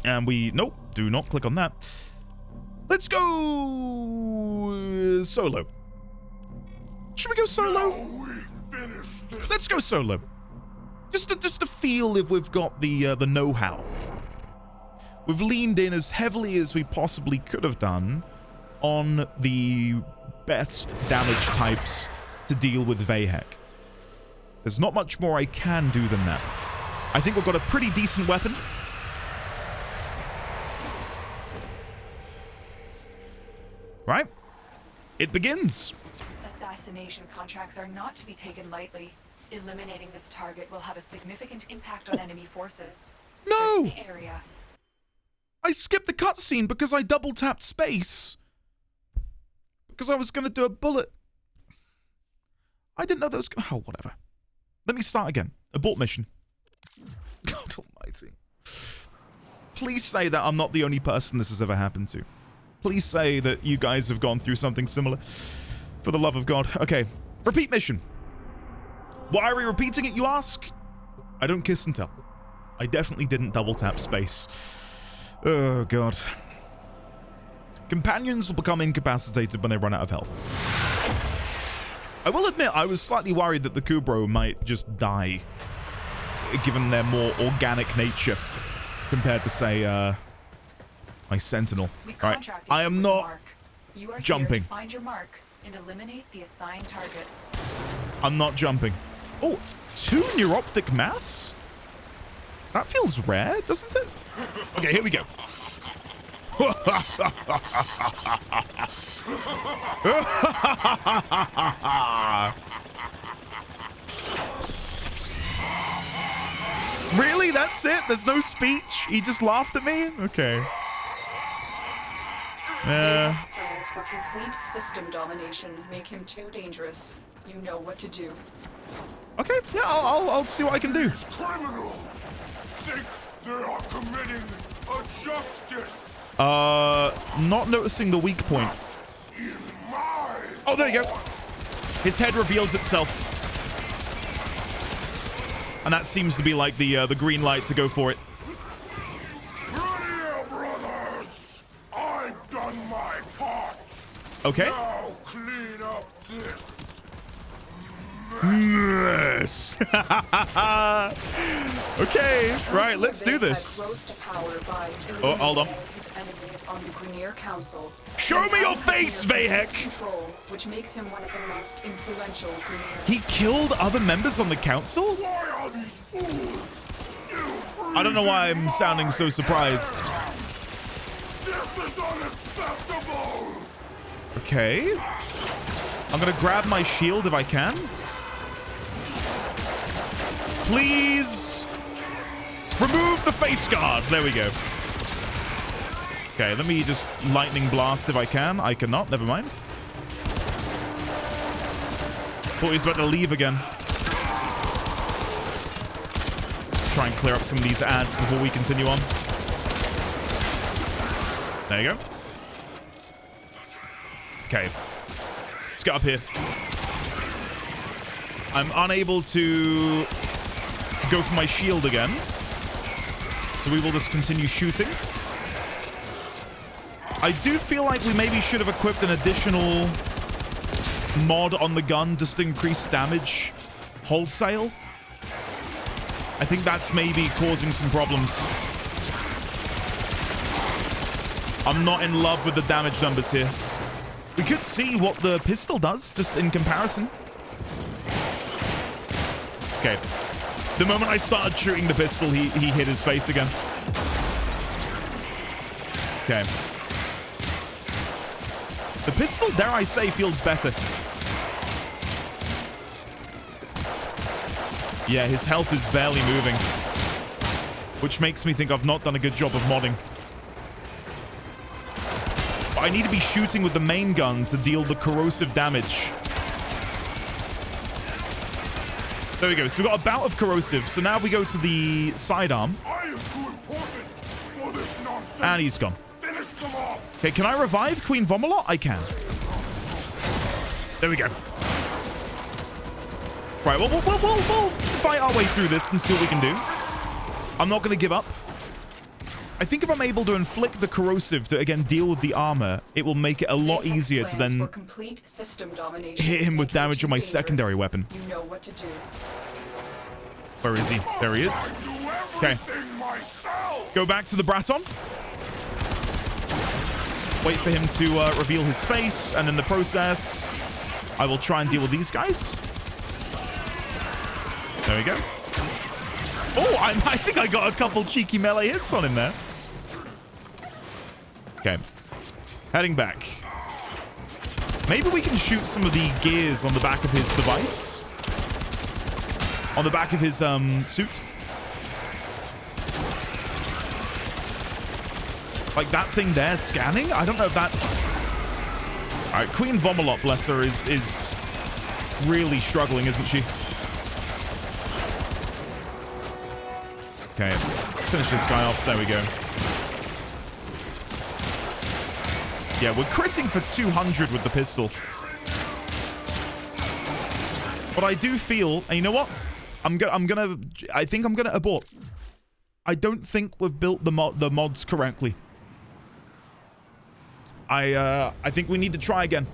and we, nope, do not click on that. Let's go solo. Should we go solo? Let's go solo. Just to feel if we've got the know-how. We've leaned in as heavily as we possibly could have done on the best damage types to deal with Vay Hek. There's not much more I can do than that. I think we've got a pretty decent weapon. Right? It begins. Assassination contracts are not to be taken lightly. Eliminating this target will have a significant impact on enemy forces. No! Search the area. I skipped the cutscene because I double tapped space. Because I was going to do a bullet. I didn't know that was going to... Oh, whatever. Let me start again. Abort mission. God almighty. Please say that I'm not the only person this has ever happened to. Please say that you guys have gone through something similar. For the love of God. Okay. Repeat mission. Why are we repeating it, you ask? I don't kiss and tell. I definitely didn't double tap space. Oh, God. Companions will become incapacitated when they run out of health. I will admit, I was slightly worried that the Kubrow might just die, given their more organic nature, compared to, say, my Sentinel. Right. I am not jumping. Find your mark and eliminate the assigned target. I'm not jumping. Oh, 2 neuroptic mass? That feels rare, doesn't it? Okay, here we go. Really? That's it? There's no speech? He just laughed at me? Okay. Hek's plans for complete system domination make him too dangerous. You know what to do. Okay, yeah, I'll see what I can do. Criminals think they are committing a justice. Not noticing the weak point. Oh, there you go. His head reveals itself. And that seems to be like the green light to go for it. Brothers, I've done my part. Okay. Now clean up this. Yes. Okay, right, let's do this. Oh, hold on. On the Grenier Council. Show me your face, Vay Hek! Control, which makes him one of the most influential Grenier. He killed other members on the council? Why are these fools still I don't know why I'm sounding so surprised. This is unacceptable! Okay. I'm gonna grab my shield if I can. Please! Remove the face guard! There we go. Okay, let me just lightning blast if I can. I cannot, never mind. Thought he was about to leave again. Try and clear up some of these ads before we continue on. There you go. Okay. Let's get up here. I'm unable to go for my shield again. So we will just continue shooting. I do feel like we maybe should have equipped an additional mod on the gun just to increase damage wholesale. I think that's maybe causing some problems. I'm not in love with the damage numbers here. We could see what the pistol does, just in comparison. Okay. The moment I started shooting the pistol, he hit his face again. Okay. The pistol, dare I say, feels better. Yeah, his health is barely moving. Which makes me think I've not done a good job of modding. But I need to be shooting with the main gun to deal the corrosive damage. There we go. So we've got a bout of corrosive. So now we go to the sidearm. I am too important for this nonsense. And he's gone. Finish them off. Okay, can I revive Queen Vomalot? I can. There we go. Right, well, we'll fight our way through this and see what we can do. I'm not going to give up. I think if I'm able to inflict the corrosive to, again, deal with the armor, it will make it a lot easier to then hit him with damage on my secondary weapon. You know what to do. Where is he? There he is. Okay. Go back to the Braton. Wait for him to reveal his face, and in the process, I will try and deal with these guys. There we go. Oh, I think I got a couple cheeky melee hits on him there. Okay. Heading back. Maybe we can shoot some of the gears on the back of his device. On the back of his suit. Like that thing there scanning? I don't know if that's... Alright, Queen Vomalot, bless her, is really struggling, isn't she? Okay, finish this guy off. There we go. Yeah, we're critting for 200 with the pistol. But I do feel, and you know what? I think I'm gonna abort. I don't think we've built the mods correctly. I think we need to try again.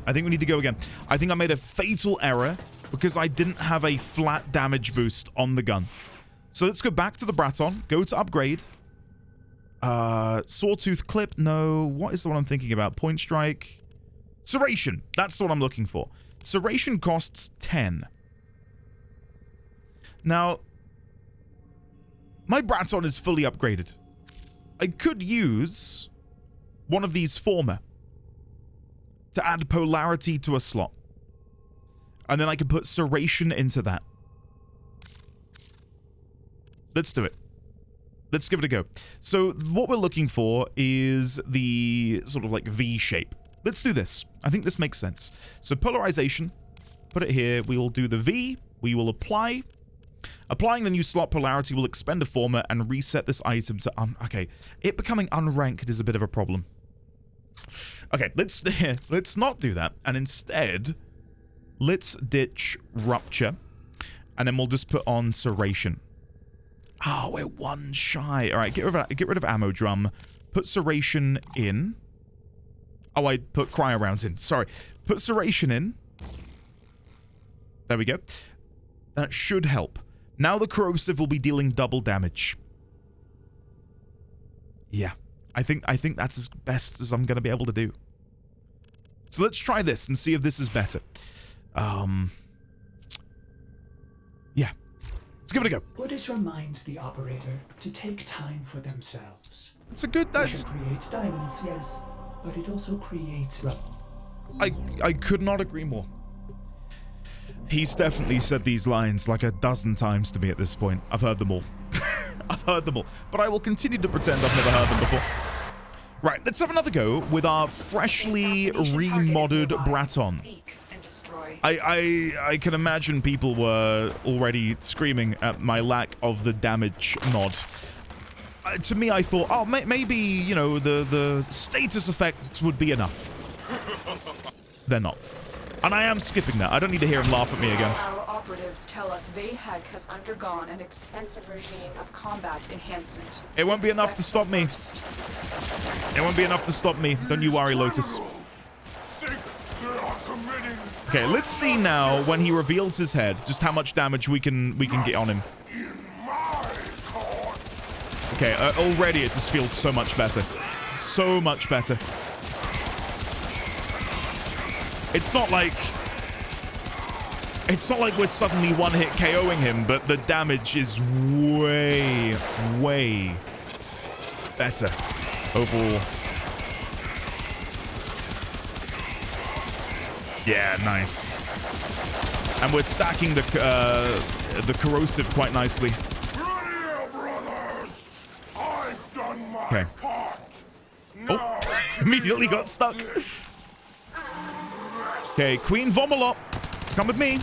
I think we need to go again. I think I made a fatal error because I didn't have a flat damage boost on the gun. So let's go back to the Braton. Go to upgrade. Sawtooth clip. No. What is the one I'm thinking about? Point strike. Serration. That's the one I'm looking for. Serration costs 10. Now, my Braton is fully upgraded. I could use one of these former to add polarity to a slot. And then I could put serration into that. Let's do it. Let's give it a go. So what we're looking for is the sort of like V shape. Let's do this. I think this makes sense. So polarization, put it here. We will do the V. We will apply. Applying the new slot polarity will expend a former and reset this item to... okay, it becoming unranked is a bit of a problem. Okay, let's not do that. And instead, let's ditch rupture. And then we'll just put on serration. Oh, we're one shy. All right, get rid of ammo drum. Put serration in. Oh, I put cryo rounds in. Sorry. Put serration in. There we go. That should help. Now the corrosive will be dealing double damage. Yeah. I think that's as best as I'm going to be able to do. So let's try this and see if this is better. Yeah. Let's give it a go. Ordis reminds the operator to take time for themselves. It's a good... Pressure creates diamonds, yes, but it also creates rubble. I could not agree more. He's definitely said these lines like a dozen times to me at this point. I've heard them all. I've heard them all. But I will continue to pretend I've never heard them before. Right, let's have another go with our freshly remodded Braton. I can imagine people were already screaming at my lack of the damage mod. To me, I thought, oh, maybe, you know, the status effect would be enough. They're not. And I am skipping that. I don't need to hear him laugh at me again. Our operatives tell us Vay Hek has undergone an expensive regime of combat enhancement. It won't be enough to stop me. It won't be enough to stop me. Don't you worry, Lotus. Okay, let's see now when he reveals his head just how much damage we can get on him. Okay, already it just feels so much better. So much better. It's not like we're suddenly one-hit KOing him, but the damage is way, way better overall. Yeah, nice. And we're stacking the corrosive quite nicely. Okay. Oh, immediately got stuck. Okay, Queen Vomalot, come with me.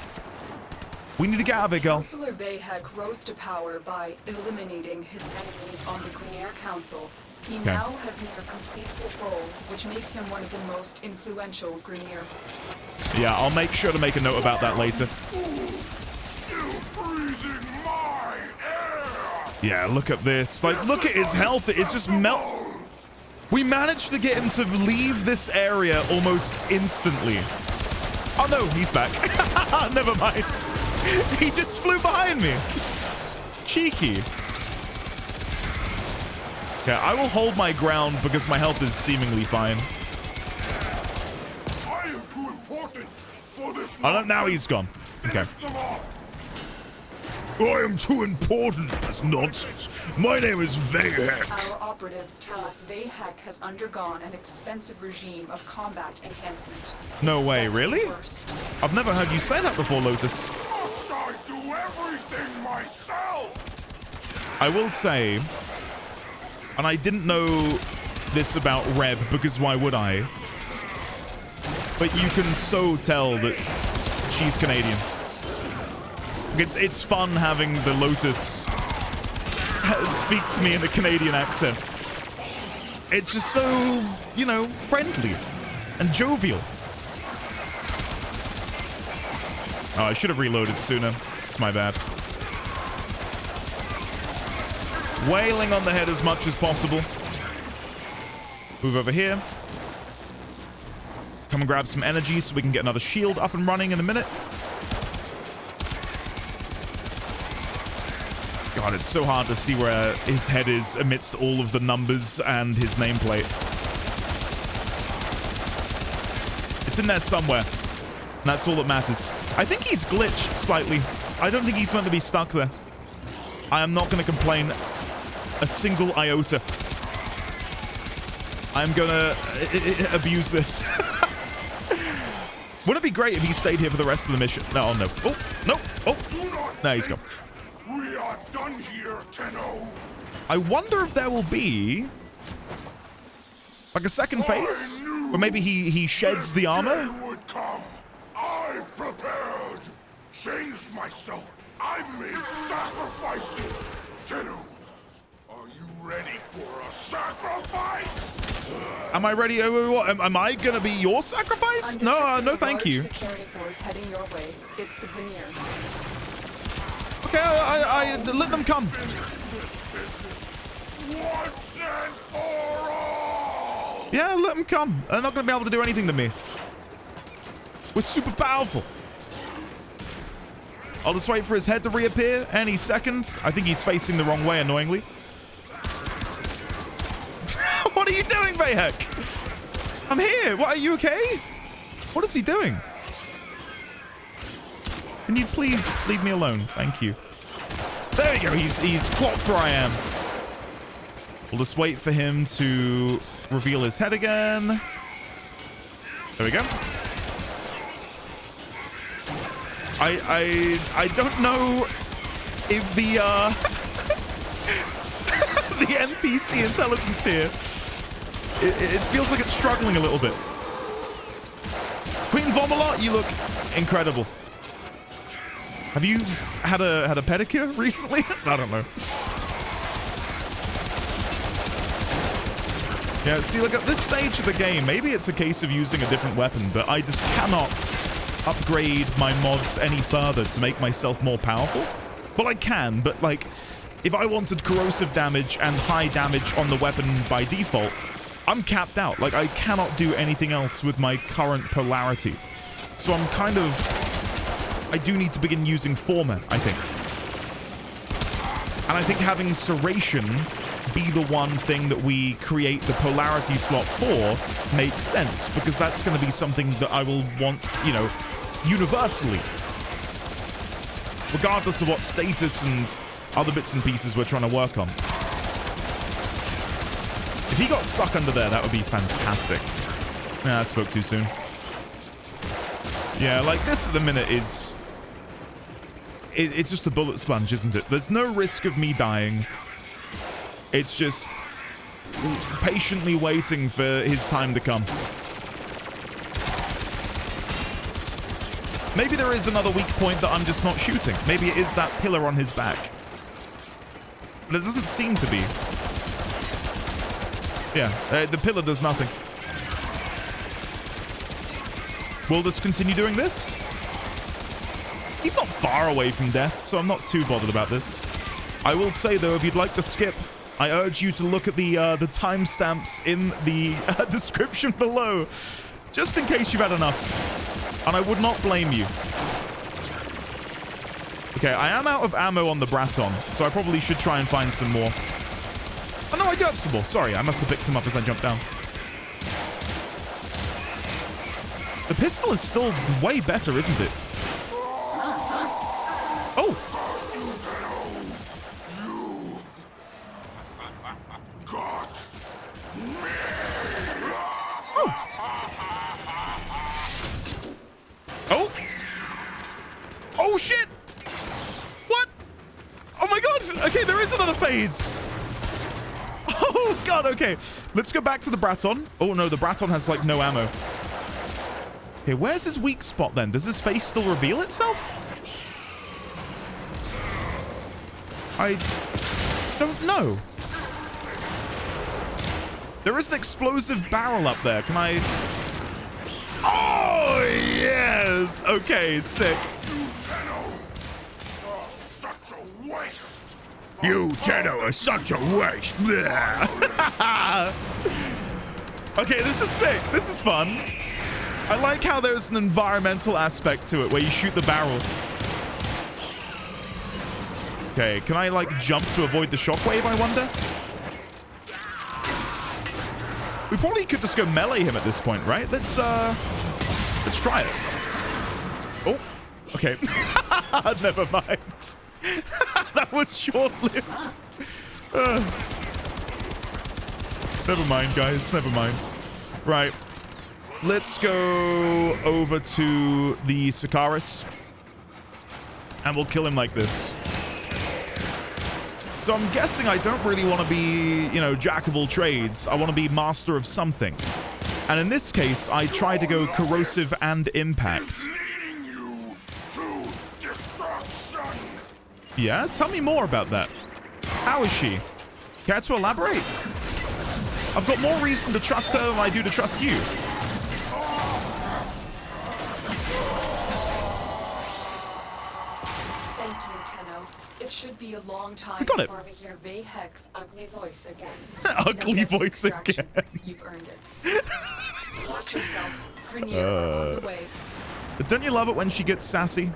We need to get out of here, girl. Councillor Vay Hek rose to power by eliminating his enemies on the Grenier Council He now has near complete control, which makes him one of the most influential Grineer. Yeah, I'll make sure to make a note about that later. Yeah, look at this. Like, look at his health. It is just melt. We managed to get him to leave this area almost instantly. Oh no, he's back. Never mind. He just flew behind me. Cheeky. Okay, I will hold my ground because my health is seemingly fine. I am too important for this. Oh, no, now he's gone. Okay. I am too important. That's nonsense. My name is Vay Hek. Our operatives tell us Vay Hek has undergone an expensive regime of combat enhancement. No way, Expect the really? worst. I've never heard you say that before, Lotus. Must I do everything myself? I will say, and I didn't know this about Reb because why would I? But you can so tell that she's Canadian. It's fun having the Lotus speak to me in a Canadian accent. It's just so, you know, friendly and jovial. Oh, I should have reloaded sooner. It's my bad. Wailing on the head as much as possible. Move over here. Come and grab some energy so we can get another shield up and running in a minute. God, it's so hard to see where his head is amidst all of the numbers and his nameplate. It's in there somewhere. And that's all that matters. I think he's glitched slightly. I don't think he's meant to be stuck there. I am not going to complain a single iota. I'm going to abuse this. Wouldn't it be great if he stayed here for the rest of the mission? No, oh, no. Oh, no. Oh, no, he's gone. We are done here, Tenno. I wonder if there will be like a second phase, or maybe he sheds the armor. Would come. I prepared, changed myself. I made sacrifices. Tenno, are you ready for a sacrifice? Am I ready? Am I gonna be your sacrifice? No, no, thank you. Security force heading your way. It's the Grineer. Okay, I let them come. Once and for all. Yeah, let them come. They're not going to be able to do anything to me. We're super powerful. I'll just wait for his head to reappear any second. I think he's facing the wrong way, annoyingly. What are you doing, Vay Hek? I'm here. What, are you okay? What is he doing? Can you please leave me alone? Thank you. There we go. He's clocked where I am. We'll just wait for him to reveal his head again. There we go. I don't know if the the NPC intelligence here, it feels like it's struggling a little bit. Queen Vomalot, you look incredible. Have you had a pedicure recently? I don't know. Yeah, see, look, at this stage of the game, maybe it's a case of using a different weapon, but I just cannot upgrade my mods any further to make myself more powerful. Well, I can, but like, if I wanted corrosive damage and high damage on the weapon by default, I'm capped out. Like, I cannot do anything else with my current polarity. So I'm kind of... I do need to begin using Former, I think. And I think having Serration be the one thing that we create the polarity slot for makes sense, because that's going to be something that I will want, you know, universally. Regardless of what status and other bits and pieces we're trying to work on. If he got stuck under there, that would be fantastic. Yeah, I spoke too soon. Yeah, like this at the minute is... It's just a bullet sponge, isn't it? There's no risk of me dying. It's just patiently waiting for his time to come. Maybe there is another weak point that I'm just not shooting. Maybe it is that pillar on his back. But it doesn't seem to be. Yeah, the pillar does nothing. Will this continue doing this? He's not far away from death, so I'm not too bothered about this. I will say, though, if you'd like to skip, I urge you to look at the timestamps in the description below, just in case you've had enough. And I would not blame you. Okay, I am out of ammo on the Braton, so I probably should try and find some more. Oh, no, I do have some more. Sorry, I must have picked some up as I jumped down. The pistol is still way better, isn't it? Oh! Oh! Oh, shit! What? Oh my god! Okay, there is another phase! Oh god, okay. Let's go back to the Braton. Oh no, the Braton has like no ammo. Okay, where's his weak spot then? Does his face still reveal itself? I don't know. There is an explosive barrel up there. Can I... Oh, yes! Okay, sick. You, Tenno, are such a waste. Okay, this is sick. This is fun. I like how there's an environmental aspect to it where you shoot the barrel. Okay, can I, like, jump to avoid the shockwave, I wonder? We probably could just go melee him at this point, right? Let's try it. Oh, okay. Never mind. That was short-lived. Never mind, guys. Never mind. Right. Let's go over to the Sikaris. And we'll kill him like this. So I'm guessing I don't really want to be, you know, jack of all trades. I want to be master of something. And in this case, I try to go corrosive and impact. Yeah? Tell me more about that. How is she? Care to elaborate? I've got more reason to trust her than I do to trust you. Thank you, Tenno. It should be a long time We got it. before we hear Vay Hek's ugly voice again. Ugly voice again. You've earned it. Watch yourself. Grenier on the way. Don't you love it when she gets sassy?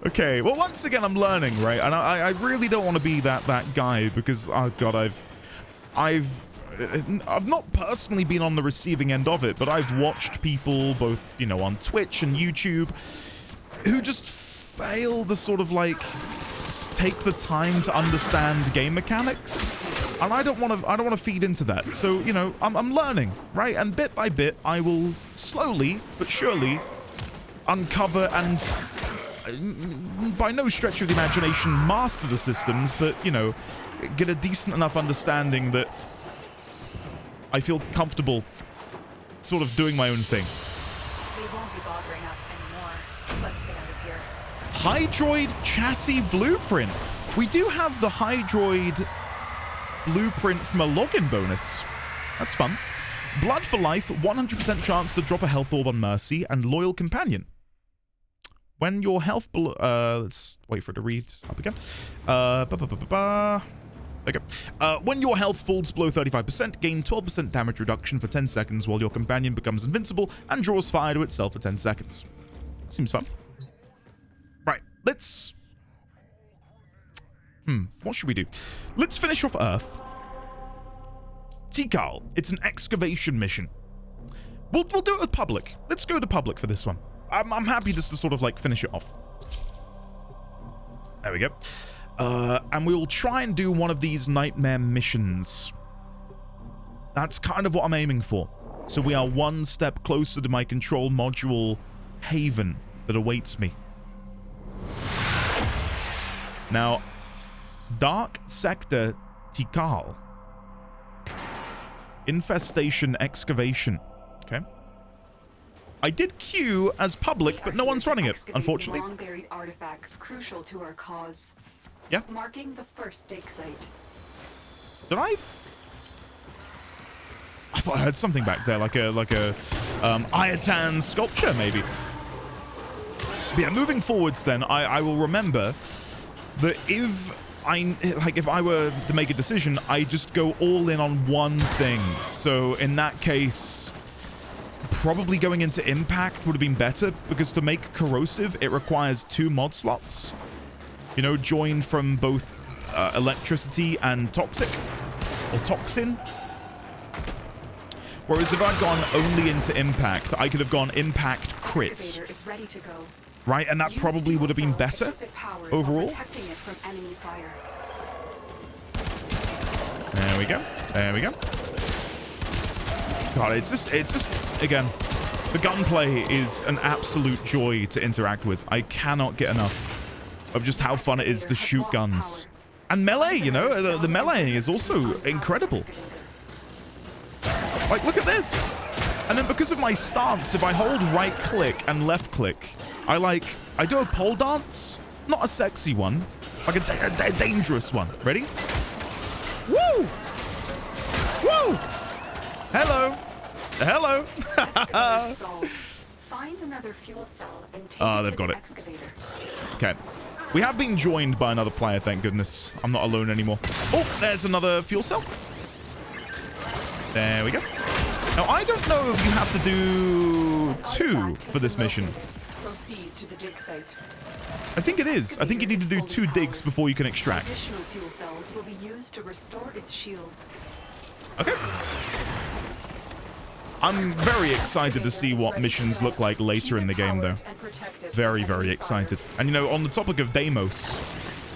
Okay, well, once again, I'm learning, right? And I really don't want to be that guy because, oh god, I've not personally been on the receiving end of it, but I've watched people both, you know, on Twitch and YouTube who just fail to sort of like take the time to understand game mechanics. And I don't want to feed into that. So, you know, I'm learning, right? And bit by bit, I will slowly but surely uncover and by no stretch of the imagination master the systems, but, you know, get a decent enough understanding that I feel comfortable sort of doing my own thing. They won't be bothering us anymore. Let's get out of here. Hydroid chassis blueprint. We do have the Hydroid blueprint from a login bonus. That's fun. Blood for life, 100% chance to drop a health orb on Mercy, and loyal companion. When your health let's wait for it to read up again. Okay. When your health falls below 35%, gain 12% damage reduction for 10 seconds while your companion becomes invincible and draws fire to itself for 10 seconds. Seems fun. Right, let's... what should we do? Let's finish off Earth. Tikal, it's an excavation mission. We'll do it with public. Let's go to public for this one. I'm happy just to sort of like finish it off. There we go. And we'll try and do one of these nightmare missions. That's kind of what I'm aiming for. So we are one step closer to my control module haven that awaits me. Now, Dark Sector Tikal. Infestation Excavation. Okay. I did queue as public, but no one's running it, unfortunately. Long-buried artifacts crucial to our cause. Yeah. Marking the first dig site. Did I thought I heard something back there, like a Ayatan sculpture, maybe. But yeah, moving forwards then, I will remember that if I were to make a decision, I just go all in on one thing. So in that case, probably going into Impact would have been better, because to make Corrosive, it requires 2 mod slots. You know, joined from both Electricity and Toxic, or Toxin. Whereas if I'd gone only into Impact, I could have gone Impact Crit. Excavator is ready to go. Right, and that probably would have been better overall. Protecting it from enemy fire. There we go. There we go. God, it's just again, the gunplay is an absolute joy to interact with. I cannot get enough of just how fun it is to shoot guns. And melee, you know, the meleeing is also incredible. Like, look at this. And then because of my stance, if I hold right click and left click, I do a pole dance. Not a sexy one, like a dangerous one. Ready? Woo! Woo! Hello. Hello. Find another fuel cell and take Ah, it they've to got the it. excavator. Okay. We have been joined by another player, thank goodness. I'm not alone anymore. Oh, there's another fuel cell. There we go. Now, I don't know if you have to do 2 for this mission. Proceed to the dig site. I think it is. I think you need to do 2 digs before you can extract. Additional fuel cells will be used to restore its shields. Okay. I'm very excited to see what missions look like later in the game, though. Very, very excited. And, you know, on the topic of Deimos,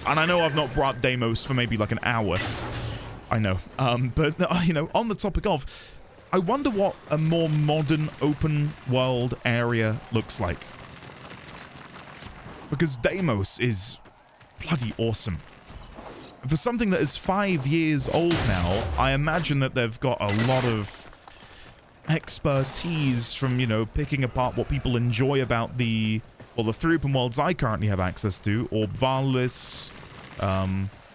and I know I've not brought up Deimos for maybe like an hour. I know. But, you know, on the topic of, I wonder what a more modern open world area looks like. Because Deimos is bloody awesome. For something that is 5 years old now, I imagine that they've got a lot of expertise from, you know, picking apart what people enjoy about the 3 open worlds I currently have access to. Orb Valis,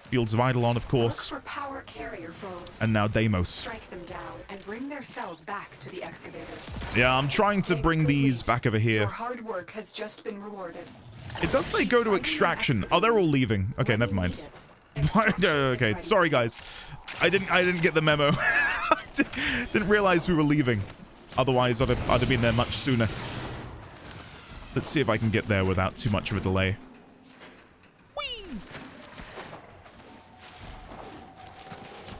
Fields of Eidolon, of course. Look for power carrier foes. And now Deimos. Strike them down and bring their cells back to the excavators. Yeah, I'm trying to bring these back over here. Your hard work has just been rewarded. It does say go to extraction. Oh, they're all leaving. Okay, never mind. Okay, sorry guys. I didn't get the memo. Didn't realize we were leaving. Otherwise, I'd have been there much sooner. Let's see if I can get there without too much of a delay. Whee!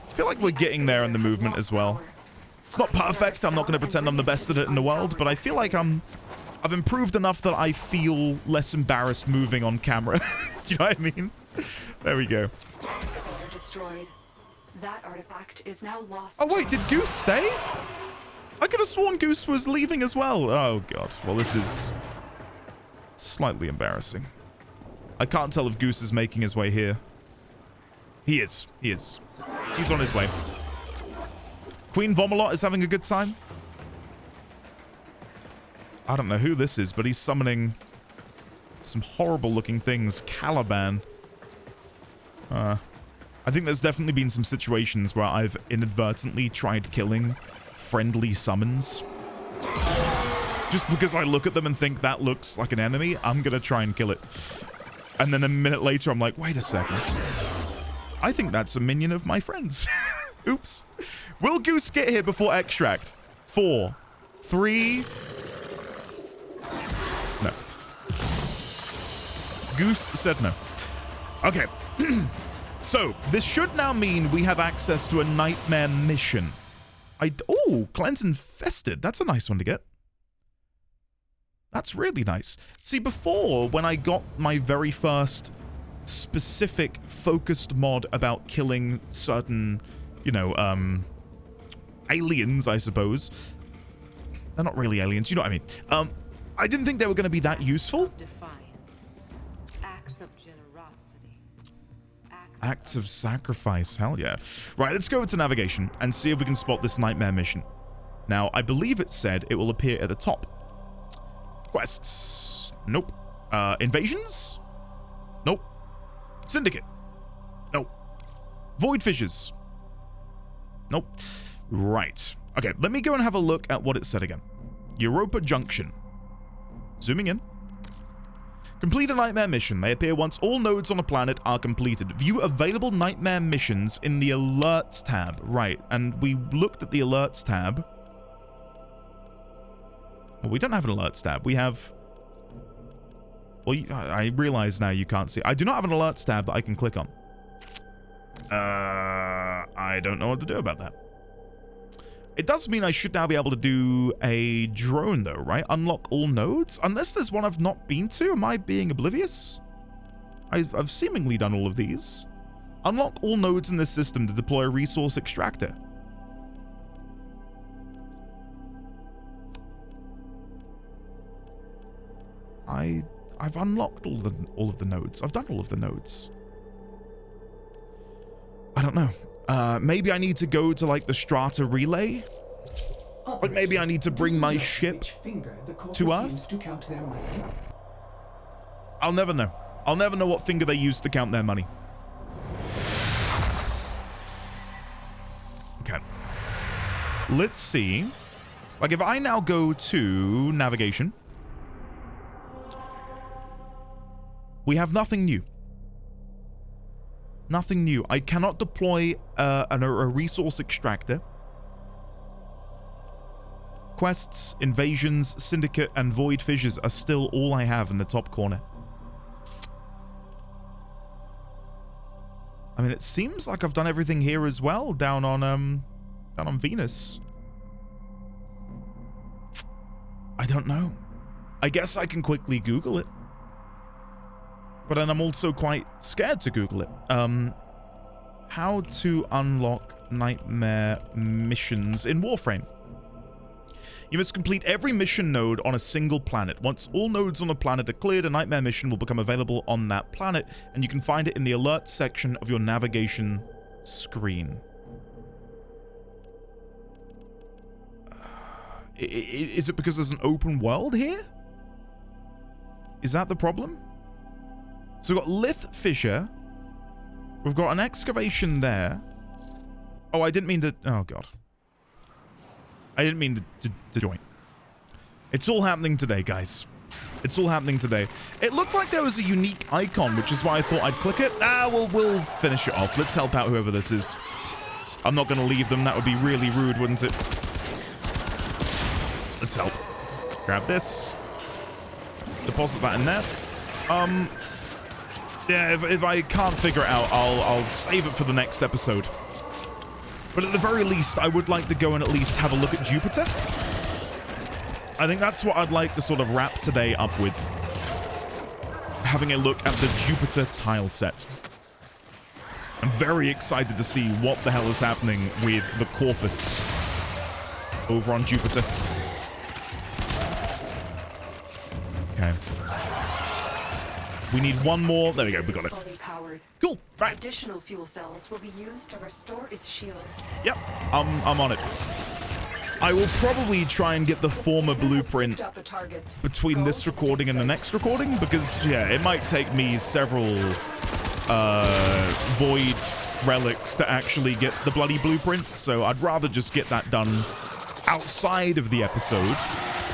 I feel like we're getting there in the movement as well. It's not perfect. I'm not going to pretend I'm the best at it in the world, but I feel like I've improved enough that I feel less embarrassed moving on camera. Do you know what I mean? There we go. Excavator destroyed. That artifact is now lost. Oh wait, did Goose stay? I could have sworn Goose was leaving as well. Oh god. Well, this is slightly embarrassing. I can't tell if Goose is making his way here. He is. He is. He's on his way. Queen Vomalot is having a good time. I don't know who this is, but he's summoning some horrible looking things. Caliban. I think there's definitely been some situations where I've inadvertently tried killing friendly summons. Just because I look at them and think that looks like an enemy, I'm gonna try and kill it. And then a minute later, I'm like, wait a second. I think that's a minion of my friend's. Oops. Will Goose get here before extract? 4, 3... No. Goose said no. Okay. So, this should now mean we have access to a nightmare mission. Oh, Cleanse Infested. That's a nice one to get. That's really nice. See, before, when I got my very first specific focused mod about killing certain, you know, aliens, I suppose. They're not really aliens, you know what I mean. I didn't think they were going to be that useful. Acts of generosity. Acts of sacrifice, hell yeah. Right, let's go into navigation and see if we can spot this nightmare mission. Now, I believe it said it will appear at the top. Quests. Nope. Invasions? Nope. Syndicate? Nope. Void Fissures? Nope. Right. Okay, let me go and have a look at what it said again. Europa Junction. Zooming in. Complete a nightmare mission. They appear once all nodes on a planet are completed. View available nightmare missions in the alerts tab. Right, and we looked at the alerts tab. Well, we don't have an alerts tab. We have... Well, I realize now you can't see. I do not have an alerts tab that I can click on. I don't know what to do about that. It does mean I should now be able to do a drone, though, right? Unlock all nodes? Unless there's one I've not been to. Am I being oblivious? I've seemingly done all of these. Unlock all nodes in this system to deploy a resource extractor. I've unlocked all of the nodes. I've done all of the nodes. I don't know. Maybe I need to go to, like, the strata relay? Like, maybe I need to bring my ship to Earth? I'll never know. I'll never know what finger they use to count their money. Okay. Let's see. Like, if I now go to navigation, we have nothing new. Nothing new. I cannot deploy a resource extractor. Quests, invasions, syndicate, and void fissures are still all I have in the top corner. I mean, it seems like I've done everything here as well, down on Venus. I don't know. I guess I can quickly Google it. But then I'm also quite scared to Google it. How to unlock nightmare missions in Warframe. You must complete every mission node on a single planet. Once all nodes on a planet are cleared, a nightmare mission will become available on that planet, and you can find it in the alert section of your navigation screen. Is it because there's an open world here? Is that the problem? So we've got Lith Fissure. We've got an excavation there. Oh, I didn't mean to... Oh, God. I didn't mean to join. It's all happening today, guys. It's all happening today. It looked like there was a unique icon, which is why I thought I'd click it. We'll finish it off. Let's help out whoever this is. I'm not going to leave them. That would be really rude, wouldn't it? Let's help. Grab this. Deposit that in there. Yeah, if I can't figure it out, I'll save it for the next episode. But at the very least, I would like to go and at least have a look at Jupiter. I think that's what I'd like to sort of wrap today up with. Having a look at the Jupiter tile set. I'm very excited to see what the hell is happening with the Corpus over on Jupiter. Okay. We need one more. There we go. We got it. Cool. Right. Additional fuel cells will be used to restore its shields. Yep. I'm on it. I will probably try and get the former blueprint between this recording and the next recording, because, yeah, it might take me several void relics to actually get the bloody blueprint, so I'd rather just get that done outside of the episode.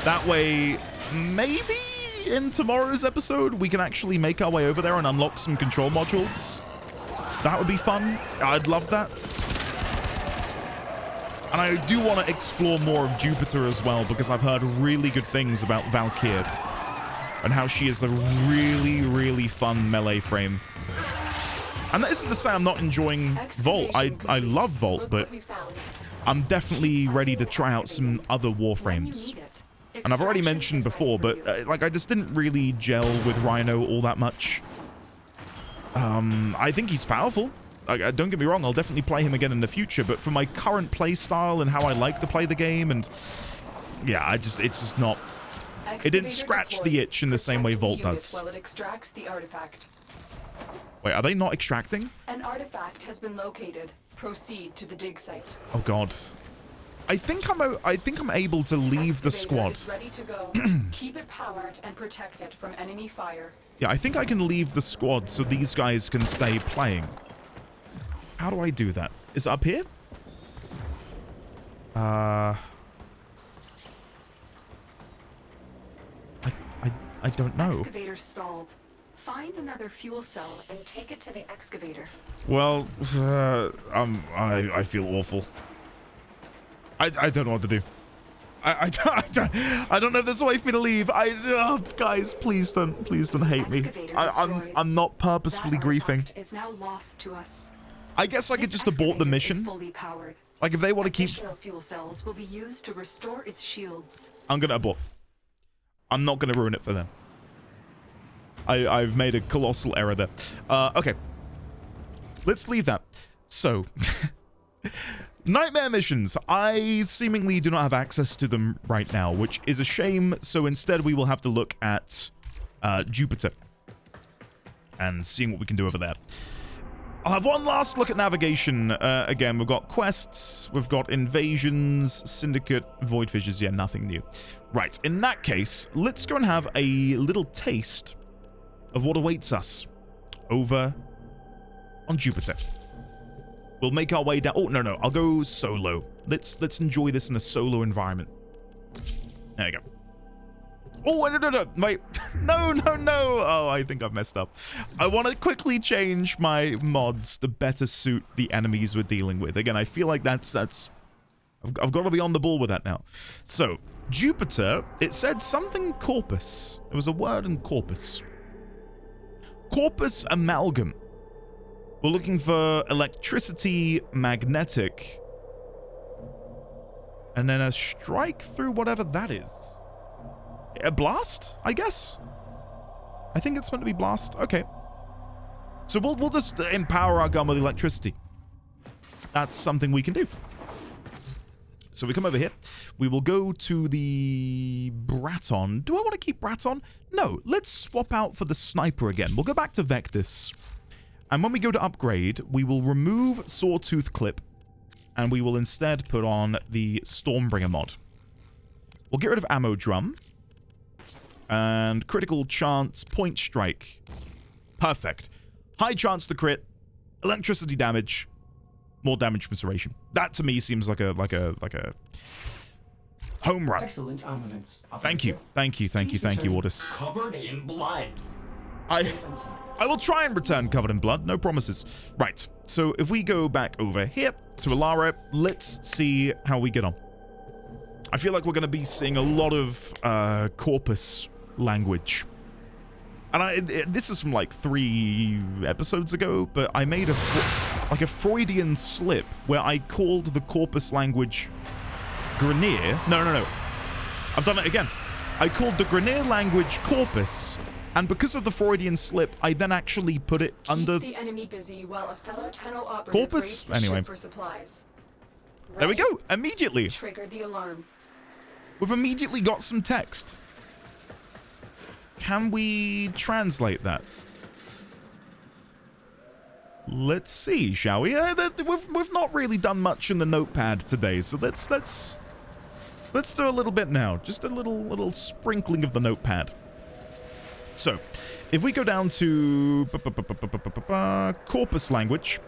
That way, maybe in tomorrow's episode, we can actually make our way over there and unlock some control modules. That would be fun. I'd love that. And I do want to explore more of Jupiter as well, because I've heard really good things about Valkyrie and how she is a really, really fun melee frame. And that isn't to say I'm not enjoying Vault. I love Vault, but I'm definitely ready to try out some other Warframes. And I've already mentioned before, but like, I just didn't really gel with Rhino all that much. I think he's powerful. Don't get me wrong, I'll definitely play him again in the future, but for my current play style and how I like to play the game, and yeah, it's just not... It didn't scratch the itch in the same way Vault does. While it extracts the artifact. Wait, are they not extracting? An artifact has been located. Proceed to the dig site. Oh god. I think I'm able to leave the squad. Is ready to go. Keep it powered and protect it from enemy fire. Yeah, I think I can leave the squad so these guys can stay playing. How do I do that? Is it up here? I don't know. Excavator stalled. Find another fuel cell and take it to the excavator. Well, I feel awful. I don't know what to do. I don't know if there's a way for me to leave. Guys, please don't hate me. I'm not purposefully griefing. Is now lost to us. I guess I could just abort the mission. Fully powered. Like if they want to keep. Additional fuel cells will be used to restore its shields. I'm gonna abort. I'm not gonna ruin it for them. I've made a colossal error there. Okay. Let's leave that. So, nightmare missions. I seemingly do not have access to them right now, which is a shame. So instead, we will have to look at Jupiter and seeing what we can do over there. I'll have one last look at navigation. Again, we've got quests, we've got invasions, syndicate, void fissures. Yeah, nothing new. Right, in that case, let's go and have a little taste of what awaits us over on Jupiter. We'll make our way down. Oh, no, I'll go solo. Let's enjoy this in a solo environment. There you go. Oh, no, wait. No. Oh, I think I've messed up. I want to quickly change my mods to better suit the enemies we're dealing with. Again, I feel like that's I've got to be on the ball with that now. So, Jupiter, it said something corpus. There was a word in corpus. Corpus amalgam. We're looking for electricity, magnetic, and then a strike through whatever that is. A blast, I guess? I think it's meant to be blast. Okay. So we'll just empower our gun with electricity. That's something we can do. So we come over here. We will go to the Braton. Do I want to keep Braton? No, let's swap out for the sniper again. We'll go back to Vectis. And when we go to upgrade, we will remove Sawtooth Clip. And we will instead put on the Stormbringer mod. We'll get rid of Ammo Drum. And critical chance, point strike. Perfect. High chance to crit. Electricity damage. More damage restoration. That to me seems like a home run. Excellent armaments. Thank you, Ordis. Covered in blood. I will try and return covered in blood. No promises. Right. So if we go back over here to Alara, let's see how we get on. I feel like we're going to be seeing a lot of corpus language. And this is from like 3 episodes ago, but I made a Freudian slip where I called the corpus language Grineer. No. I've done it again. I called the Grineer language corpus, and because of the Freudian slip, I then actually put it under the enemy busy while a fellow tunnel operative corpus. Anyway, for supplies. There we go. Immediately. Trigger the alarm. We've immediately got some text. Can we translate that? Let's see, shall we? We've not really done much in the notepad today, so let's do a little bit now. Just a little sprinkling of the notepad. So, if we go down to corpus language,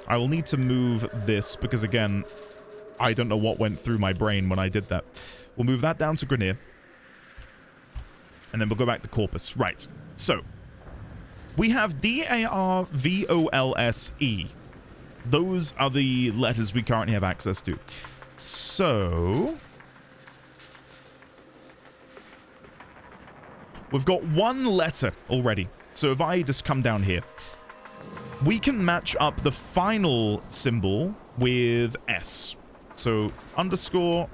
I will need to move this because again, I don't know what went through my brain when I did that. We'll move that down to Grineer. And then we'll go back to corpus. Right. So, we have D-A-R-V-O-L-S-E. Those are the letters we currently have access to. So, we've got one letter already. So if I just come down here, we can match up the final symbol with S. So, underscore.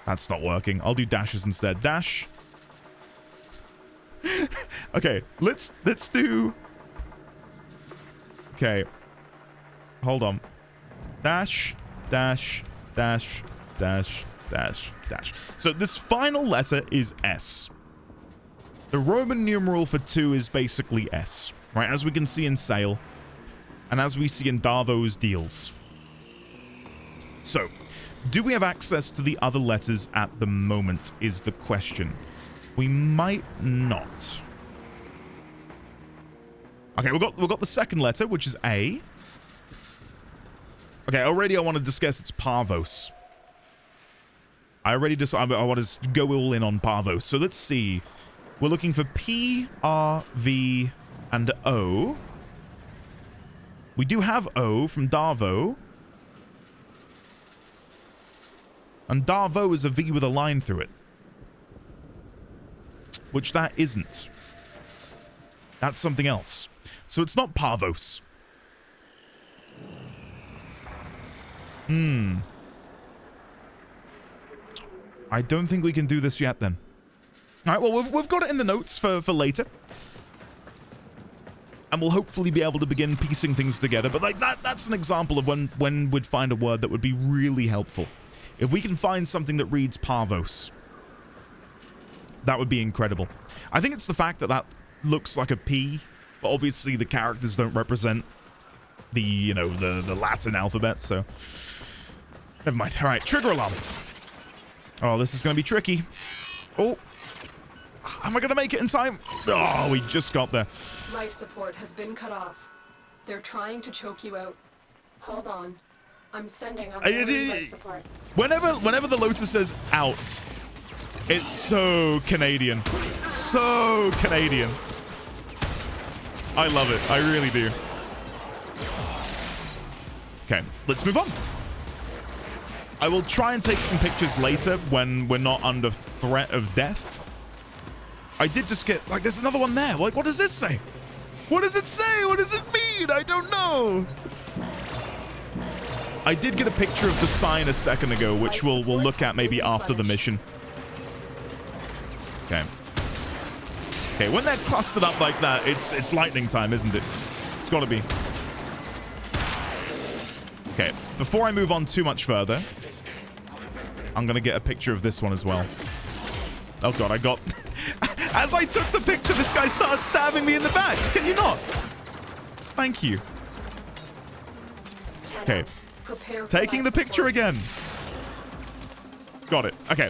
That's not working. I'll do dashes instead. Dash. Okay, let's do... Okay. Hold on. Dash. So this final letter is S. The Roman numeral for 2 is basically S, right? As we can see in Sail, and as we see in Darvo's deals. So, do we have access to the other letters at the moment is the question. We might not. Okay, we've got the second letter, which is A. Okay, already I want to discuss it's Parvos. I already decided I want to go all in on Parvos. So let's see. We're looking for P, R, V, and O. We do have O from Darvo. And Darvo is a V with a line through it. Which that isn't. That's something else. So it's not Parvos. I don't think we can do this yet then. Alright, well, we've got it in the notes for later. And we'll hopefully be able to begin piecing things together. But like that's an example of when we'd find a word that would be really helpful. If we can find something that reads Parvos, that would be incredible. I think it's the fact that that looks like a P, but obviously the characters don't represent the, you know, the Latin alphabet, so never mind. All right, trigger alarm. Oh, this is going to be tricky. Oh, am I going to make it in time? Oh, we just got there. Life support has been cut off. They're trying to choke you out. Hold on. I'm sending auxiliary life support. Whenever the Lotus says out, it's so Canadian. So Canadian. I love it. I really do. Okay, let's move on. I will try and take some pictures later when we're not under threat of death. I did just get, like, there's another one there. Like, what does this say? What does it say? What does it mean? I don't know. I did get a picture of the sign a second ago, which we'll look at maybe after the mission. Okay. Okay, when they're clustered up like that, it's lightning time, isn't it? It's got to be. Okay, before I move on too much further, I'm going to get a picture of this one as well. Oh god, I got... As I took the picture, this guy started stabbing me in the back. Can you not? Thank you. Okay. Taking the picture again. Got it. Okay.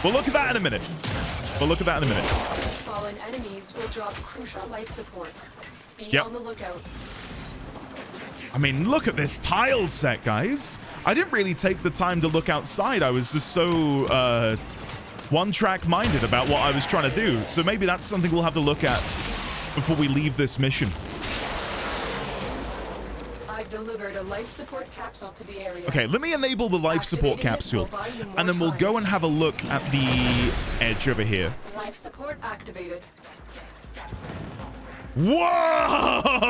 We'll look at that in a minute. We'll look at that in a minute. Fallen enemies will drop crucial life support. Be on the lookout. I mean, look at this tile set, guys. I didn't really take the time to look outside. I was just so one-track minded about what I was trying to do. So maybe that's something we'll have to look at before we leave this mission. I've delivered a life support capsule to the area. Okay, let me enable the life support capsule, and then we'll go and have a look at the edge over here. Life support activated. Whoa!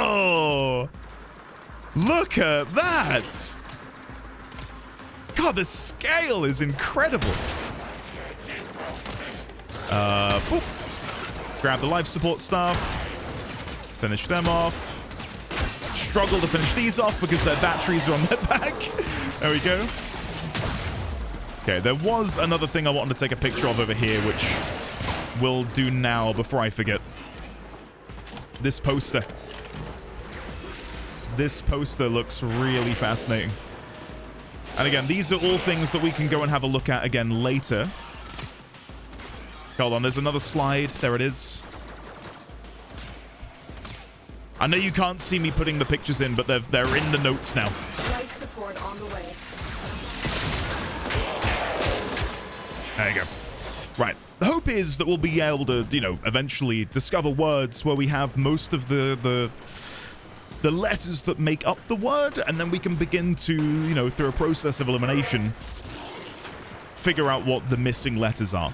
Look at that! God, the scale is incredible. Boop. Grab the life support stuff. Finish them off. Struggle to finish these off because their batteries are on their back. There we go. Okay, there was another thing I wanted to take a picture of over here, which we'll do now before I forget. This poster. This poster looks really fascinating. And again, these are all things that we can go and have a look at again later. Hold on, there's another slide. There it is. I know you can't see me putting the pictures in, but they're in the notes now. Life support on the way. There you go. Right. The hope is that we'll be able to, you know, eventually discover words where we have most of the letters that make up the word, and then we can begin to, you know, through a process of elimination, figure out what the missing letters are.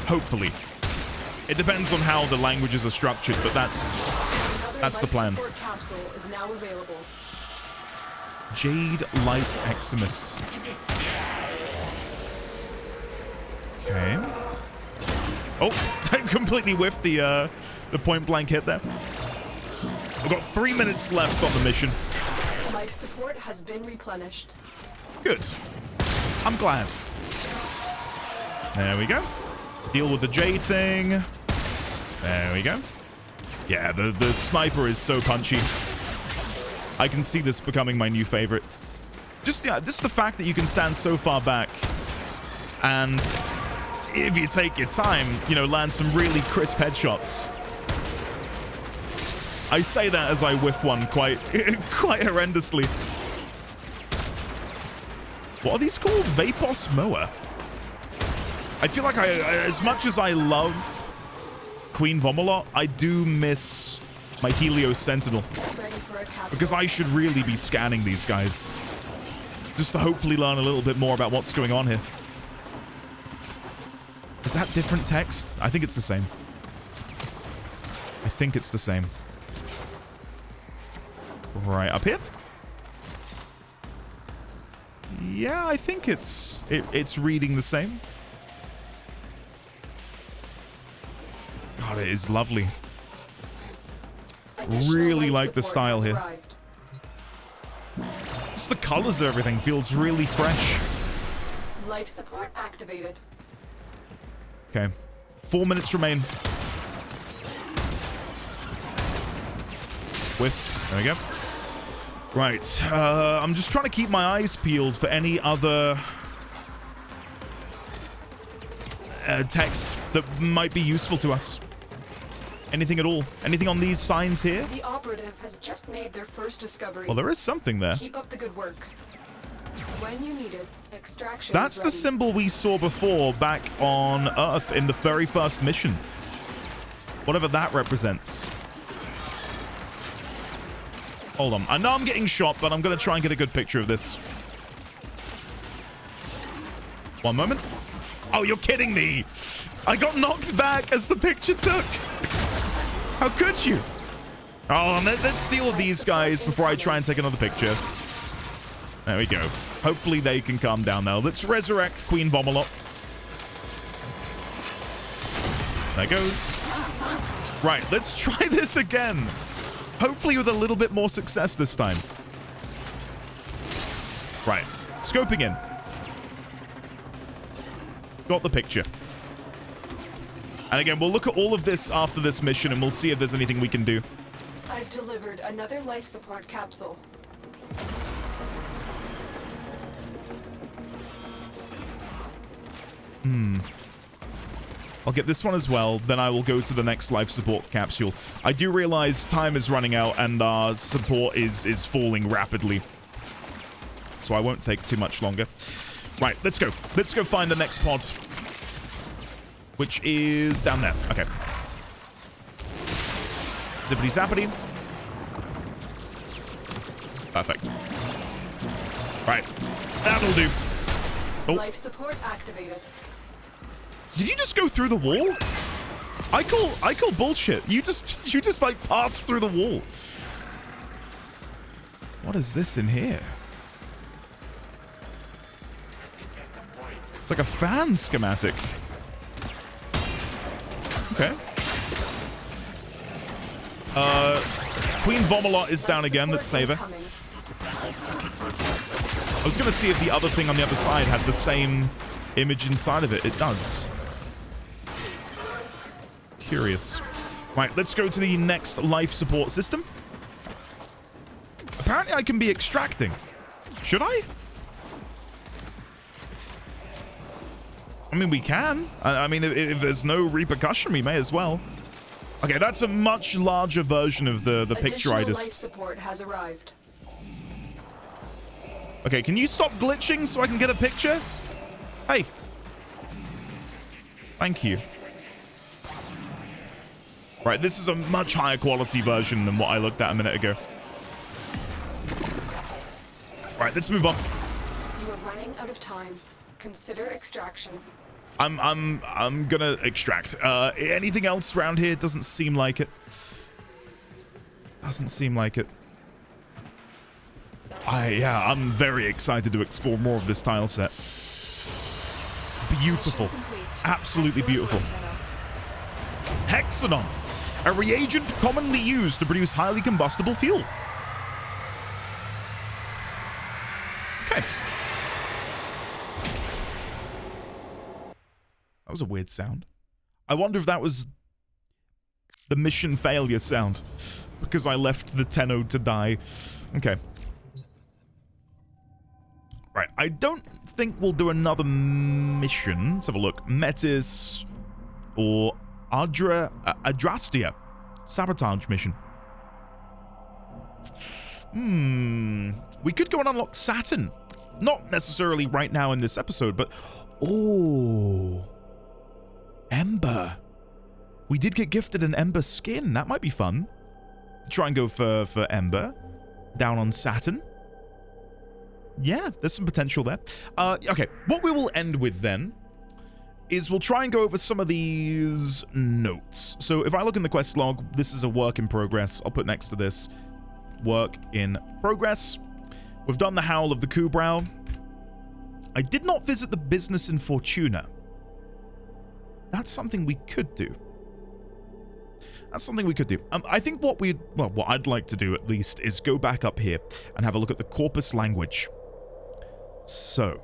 Hopefully. It depends on how the languages are structured, but that's the plan. Capsule is now available. Jade Light Eximus. Okay. Oh, I completely whiffed the point blank hit there. We've got 3 minutes left on the mission. Life support has been replenished. Good. I'm glad. There we go. Deal with the Jade thing. There we go. Yeah, the sniper is so punchy. I can see this becoming my new favorite. Just the fact that you can stand so far back and if you take your time, you know, land some really crisp headshots. I say that as I whiff one quite horrendously. What are these called? Vapos Moa. I feel like as much as I love Queen Vomalot, I do miss my Helios Sentinel. Because I should really be scanning these guys. Just to hopefully learn a little bit more about what's going on here. Is that different text? I think it's the same. I think it's the same. Right up here? Yeah, I think it's reading the same. God, it is lovely. Really like the style here. Just the colors of everything feels really fresh. Life support activated. Okay. 4 minutes remain. There we go. Right. I'm just trying to keep my eyes peeled for any other text that might be useful to us. Anything at all? Anything on these signs here? The operative has just made their first discovery. Well, there is something there. Keep up the good work. When you need it, extraction That's is the ready. symbol we saw before back on Earth in the very first mission. Whatever that represents. Hold on. I know I'm getting shot, but I'm going to try and get a good picture of this. One moment. Oh, you're kidding me. I got knocked back as the picture took. How could you? Oh, let's deal with these guys before I try and take another picture. There we go. Hopefully they can calm down now. Let's resurrect Queen Vomalot. There goes. Right, let's try this again. Hopefully with a little bit more success this time. Right, scoping in. Got the picture. And again, we'll look at all of this after this mission and we'll see if there's anything we can do. I've delivered another life support capsule. I'll get this one as well, then I will go to the next life support capsule. I do realize time is running out and our support is falling rapidly. So I won't take too much longer. Right, let's go. Let's go find the next pod. Which is down there. Okay. Zippity zappity. Perfect. Right. That'll do. Oh. Life support activated. Did you just go through the wall? I call bullshit. You just like passed through the wall. What is this in here? It's like a fan schematic. Okay. Queen Vomalot is down again. Let's save her. I was going to see if the other thing on the other side had the same image inside of it. It does. Curious. Right, let's go to the next life support system. Apparently I can be extracting. Should I? I mean, we can. I mean, if there's no repercussion, we may as well. Okay, that's a much larger version of the picture I just... Life support has arrived. Okay, can you stop glitching so I can get a picture? Hey. Thank you. Right, this is a much higher quality version than what I looked at a minute ago. Right, let's move on. You are running out of time. Consider extraction. I'm gonna extract. Anything else around here? Doesn't seem like it. Doesn't seem like it. Yeah, I'm very excited to explore more of this tile set. Beautiful. Absolutely beautiful. Hexanon, a reagent commonly used to produce highly combustible fuel. Okay. That was a weird sound. I wonder if that was the mission failure sound because I left the Tenno to die. Okay. Right, I don't think we'll do another mission. Let's have a look. Metis or Adrastia. Sabotage mission. We could go and unlock Saturn. Not necessarily right now in this episode, but... Oh. Ember. We did get gifted an Ember skin. That might be fun. Try and go for Ember. Down on Saturn. Yeah, there's some potential there. Okay, what we will end with then is we'll try and go over some of these notes. So if I look in the quest log, this is a work in progress. I'll put next to this, work in progress. We've done the Howl of the Kubrow. I did not visit the business in Fortuna. That's something we could do. That's something we could do. I think what I'd like to do at least is go back up here and have a look at the corpus language. So,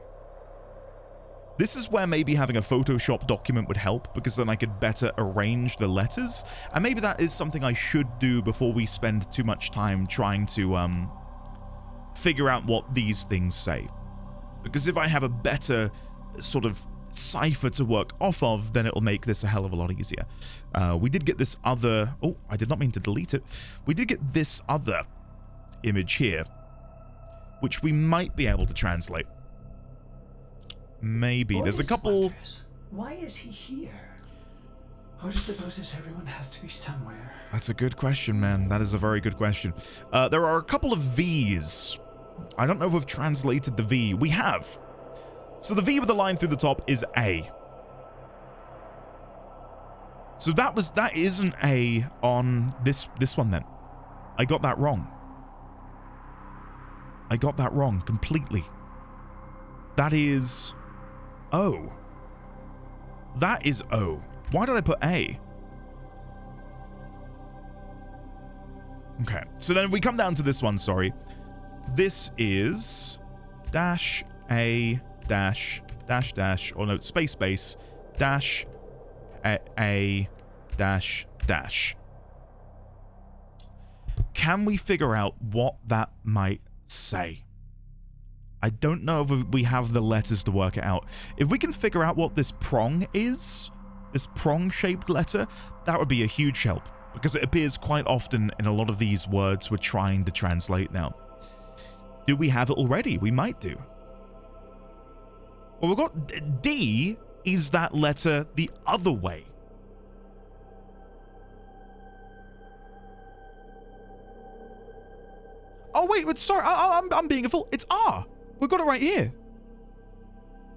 this is where maybe having a Photoshop document would help, because then I could better arrange the letters. And maybe that is something I should do before we spend too much time trying to figure out what these things say. Because if I have a better sort of cipher to work off of, then it'll make this a hell of a lot easier. We did get this other... Oh, I did not mean to delete it. We did get this other image here, which we might be able to translate. Maybe. There's a couple... Wonders, why is he here? Or supposes everyone has to be somewhere? That's a good question, man. That is a very good question. There are a couple of V's. I don't know if we've translated the V. We have. So the V with the line through the top is A. So that is an A on this one then. I got that wrong. I got that wrong completely. That is O. That is O. Why did I put A? Okay, so then we come down to this one, sorry. This is dash A dash dash dash, or no, space dash A dash dash. Can we figure out what that might say? I don't know if we have the letters to work it out. If we can figure out what this prong is, this prong-shaped letter, that would be a huge help, because it appears quite often in a lot of these words we're trying to translate now. Do we have it already? We might do. Well, we've got D is that letter the other way. Oh, wait, but sorry, I'm being a fool. It's R. We've got it right here.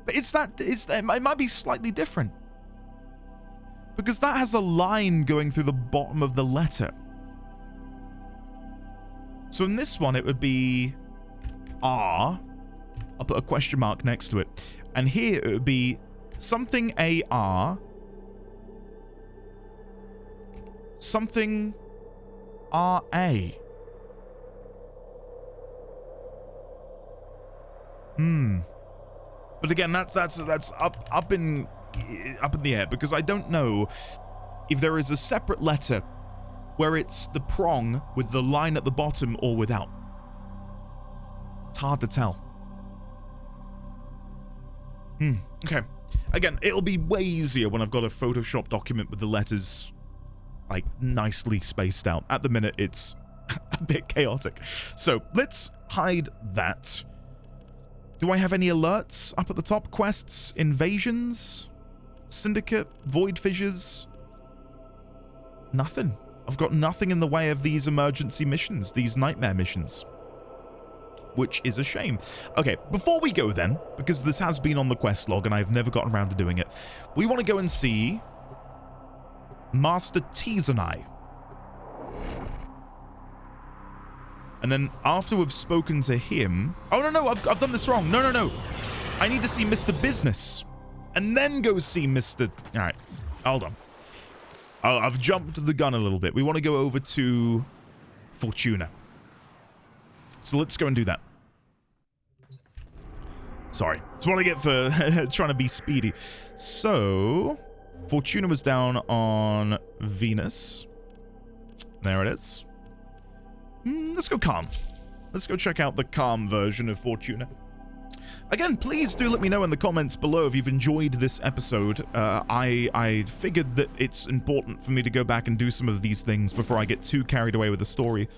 But it might be slightly different. Because that has a line going through the bottom of the letter. So in this one, it would be R. I'll put a question mark next to it. And here it would be something AR. Something RA. But again, that's up in the air, because I don't know if there is a separate letter where it's the prong with the line at the bottom or without. It's hard to tell. Okay. Again, it'll be way easier when I've got a Photoshop document with the letters like nicely spaced out. At the minute, it's a bit chaotic. So let's hide that. Do I have any alerts up at the top? Quests, invasions, syndicate, void fissures? Nothing. I've got nothing in the way of these emergency missions, these nightmare missions, which is a shame. Okay, before we go then, because this has been on the quest log and I've never gotten around to doing it, we want to go and see Master Tizanai. And then after we've spoken to him... Oh, no, I've done this wrong. No. I need to see Mr. Business. And then go see Mr... All right, hold on. I've jumped the gun a little bit. We want to go over to Fortuna. So let's go and do that. Sorry. That's what I get for trying to be speedy. So, Fortuna was down on Venus. There it is. Let's go calm. Let's go check out the calm version of Fortuna. Again, please do let me know in the comments below if you've enjoyed this episode. I figured that it's important for me to go back and do some of these things before I get too carried away with the story.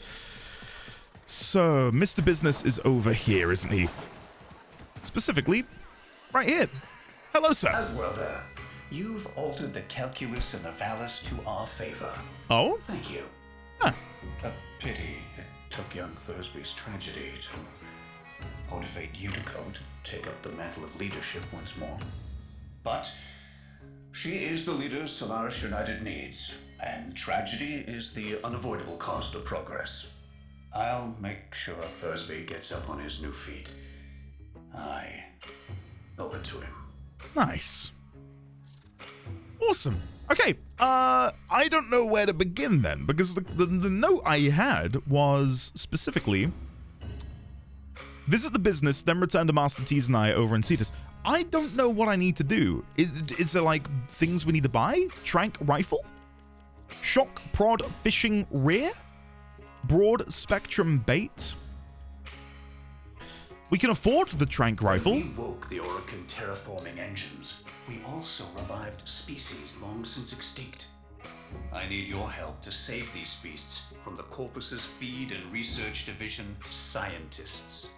So, Mr. Business is over here, isn't he? Specifically, right here. Hello, sir. Well, you've altered the calculus and the valus to our favor. Oh? Thank you. Huh. A pity it took young Thursby's tragedy to motivate you to go to take up the mantle of leadership once more. But she is the leader Solaris United needs, and tragedy is the unavoidable cost of progress. I'll make sure Thursby gets up on his new feet. I owe it to him. Nice. Awesome. Okay, I don't know where to begin then, because the note I had was specifically visit the business, then return to Master T's and I over in Cetus. I don't know what I need to do. Is there like things we need to buy? Trank rifle? Shock prod fishing rear? Broad spectrum bait? We can afford the trank rifle. We woke the Orokin terraforming engines. We also revived species long since extinct. I need your help to save these beasts from the Corpus's Feed and Research Division scientists.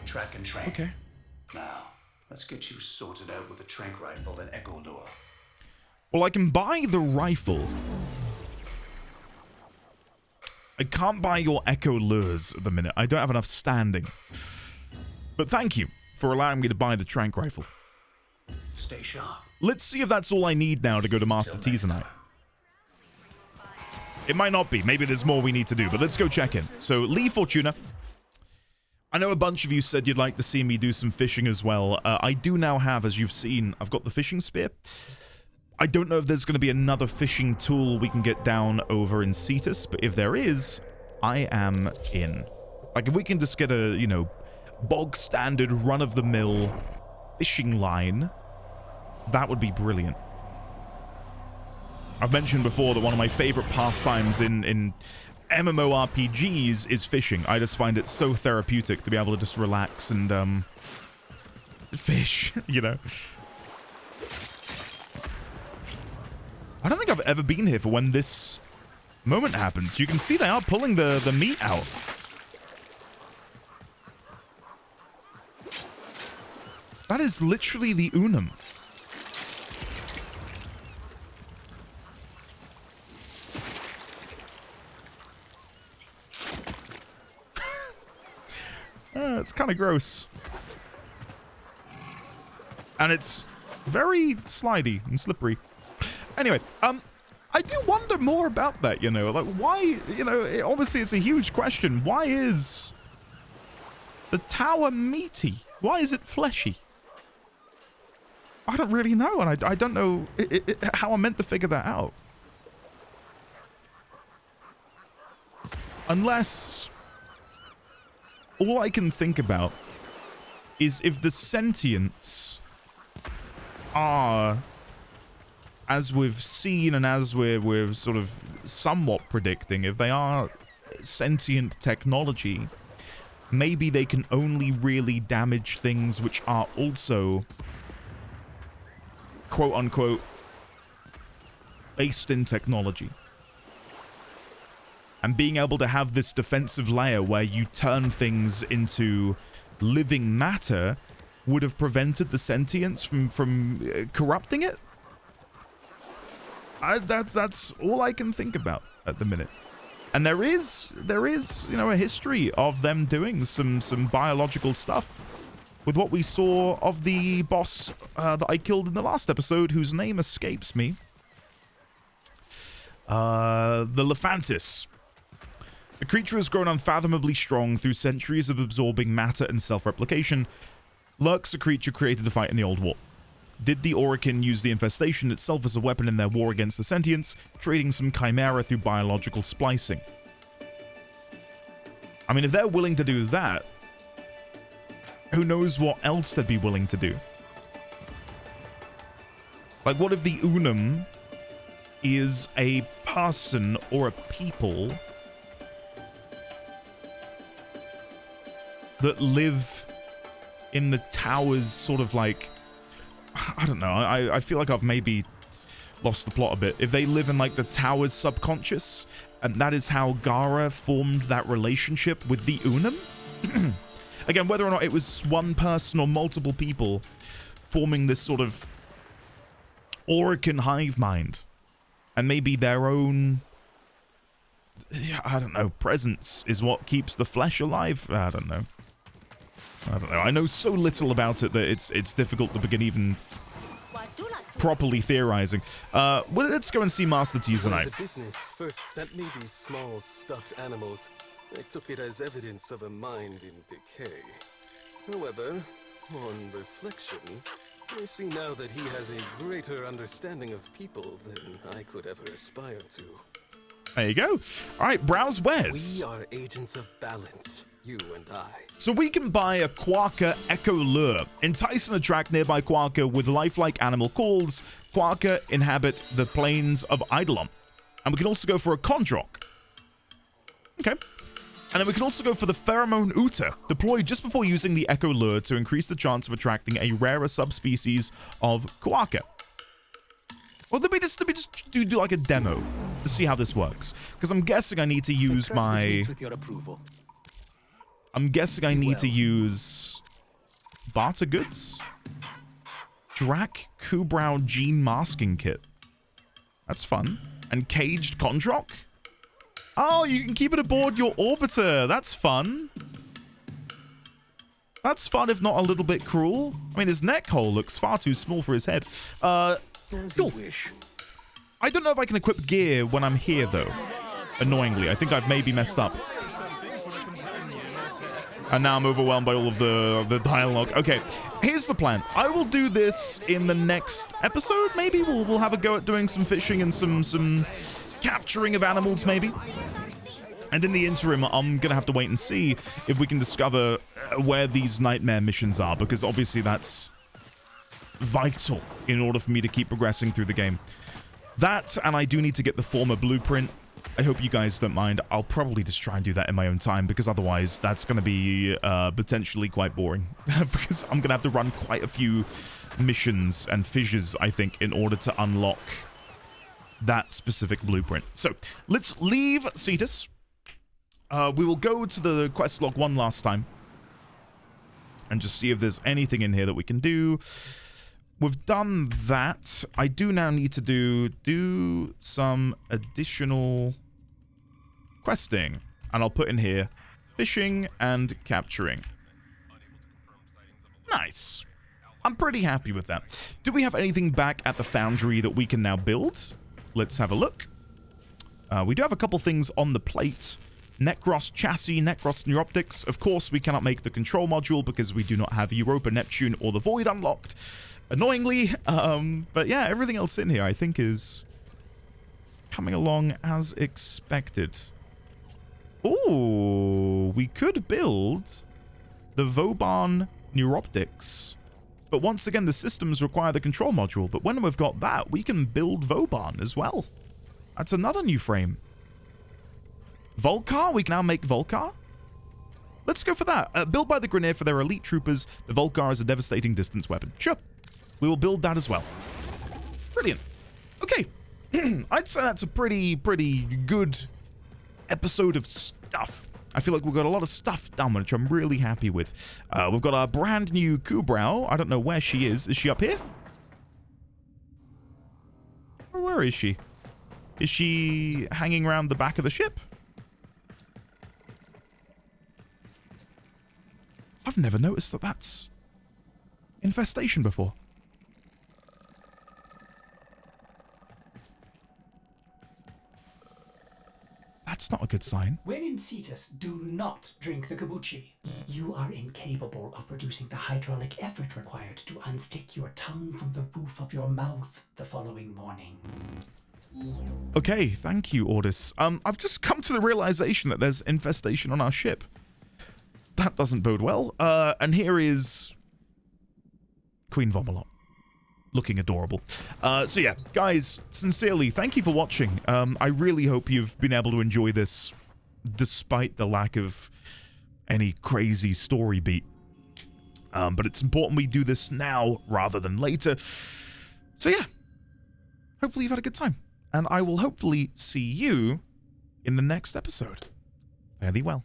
Track and train. Okay. Now, let's get you sorted out with a trank rifle and echo lure. Well, I can buy the rifle. I can't buy your echo lures at the minute. I don't have enough standing. But thank you for allowing me to buy the trank rifle. Stay sharp. Let's see if that's all I need now to go to Master T's and I. It might not be. Maybe there's more we need to do, but let's go check in. So, Lee Fortuna. I know a bunch of you said you'd like to see me do some fishing as well. I do now have, as you've seen, I've got the fishing spear. I don't know if there's going to be another fishing tool we can get down over in Cetus, but if there is, I am in. Like, if we can just get a, you know, bog standard run-of-the-mill fishing line, that would be brilliant. I've mentioned before that one of my favorite pastimes in MMORPGs is fishing. I just find it so therapeutic to be able to just relax and fish, you know. I don't think I've ever been here for when this moment happens. You can see they are pulling the meat out. That is literally the Unum. It's kind of gross. And it's very slidey and slippery. Anyway, I do wonder more about that, you know. Like, why, you know, obviously it's a huge question. Why is the tower meaty? Why is it fleshy? I don't really know, and I don't know how I'm meant to figure that out. Unless all I can think about is if the sentients are, as we've seen and as we're sort of somewhat predicting, if they are sentient technology, maybe they can only really damage things which are also quote-unquote based in technology. And being able to have this defensive layer where you turn things into living matter would have prevented the sentience from corrupting it. That's all I can think about at the minute. And there is, you know, a history of them doing some biological stuff with what we saw of the boss that I killed in the last episode, whose name escapes me. The Lephantis. The creature has grown unfathomably strong through centuries of absorbing matter and self-replication. Lurks a creature created to fight in the Old War. Did the Orokin use the infestation itself as a weapon in their war against the sentients, creating some chimera through biological splicing? I mean, if they're willing to do that, who knows what else they'd be willing to do? Like, what if the Unum is a person or a people that live in the towers, sort of like, I don't know, I feel like I've maybe lost the plot a bit. If they live in like the tower's subconscious and that is how Gara formed that relationship with the Unum. Again, whether or not it was one person or multiple people forming this sort of Orokin hive mind, and maybe their own, I don't know, presence is what keeps the flesh alive. I don't know. I know so little about it that it's difficult to begin even properly theorizing. Well, let's go and see Master T's tonight. The business first sent me these small stuffed animals. I took it as evidence of a mind in decay. However, on reflection, I see now that he has a greater understanding of people than I could ever aspire to. There you go. All right, browse wares. We are agents of balance, you and I. So we can buy a Quarka Echo Lure. Entice and attract nearby Quarka with lifelike animal calls. Quarka inhabit the plains of Eidolon. And we can also go for a Kondrok. Okay. And then we can also go for the Pheromone Uta, deployed just before using the Echo Lure to increase the chance of attracting a rarer subspecies of Quarka. Well, let me just do like a demo to see how this works. Because I'm guessing I need to use my... with your approval. I'm guessing I need to use barter goods. Drac Kubrow Gene Masking Kit. That's fun. And Caged Kondrok. Oh, you can keep it aboard your orbiter. That's fun. That's fun, if not a little bit cruel. I mean, his neck hole looks far too small for his head. Cool. I don't know if I can equip gear when I'm here, though. Annoyingly. I think I've maybe messed up. And now I'm overwhelmed by all of the dialogue. Okay, here's the plan. I will do this in the next episode, maybe. We'll have a go at doing some fishing and some capturing of animals, maybe. And in the interim, I'm going to have to wait and see if we can discover where these nightmare missions are, because obviously that's vital in order for me to keep progressing through the game. That, and I do need to get the former blueprint. I hope you guys don't mind. I'll probably just try and do that in my own time, because otherwise that's going to be potentially quite boring. Because I'm going to have to run quite a few missions and fissures, I think, in order to unlock that specific blueprint. So let's leave Cetus. We will go to the quest log one last time and just see if there's anything in here that we can do. We've done that. I do now need to do some additional questing, and I'll put in here fishing and capturing. Nice. I'm pretty happy with that. Do we have anything back at the foundry that we can now build? Let's have a look. We do have a couple things on the plate. Necros chassis, Necros neuroptics. Of course, we cannot make the control module because we do not have Europa Neptune or the Void unlocked. Annoyingly, but yeah, everything else in here I think is coming along as expected. Ooh, we could build the Vauban neuroptics. But once again, the systems require the control module. But when we've got that, we can build Vauban as well. That's another new frame. Volcar? We can now make Volcar? Let's go for that. Built by the Grineer for their elite troopers, the Volcar is a devastating distance weapon. Sure. We will build that as well. Brilliant. Okay. I'd say that's a pretty good episode of stuff. I feel like we've got a lot of stuff done, which I'm really happy with. We've got our brand new Kubrow. I don't know where she is. Is she up here? Or where is she? Is she hanging around the back of the ship? I've never noticed that that's infestation before. That's not a good sign. When in Cetus, do not drink the kombucha. You are incapable of producing the hydraulic effort required to unstick your tongue from the roof of your mouth the following morning. Okay, thank you, Ordis. I've just come to the realization that there's infestation on our ship. That doesn't bode well. And here is Queen Vomalot. Looking adorable. So yeah, guys, sincerely, thank you for watching. I really hope you've been able to enjoy this despite the lack of any crazy story beat. But it's important we do this now rather than later. So yeah, hopefully you've had a good time. And I will hopefully see you in the next episode. Fairly well.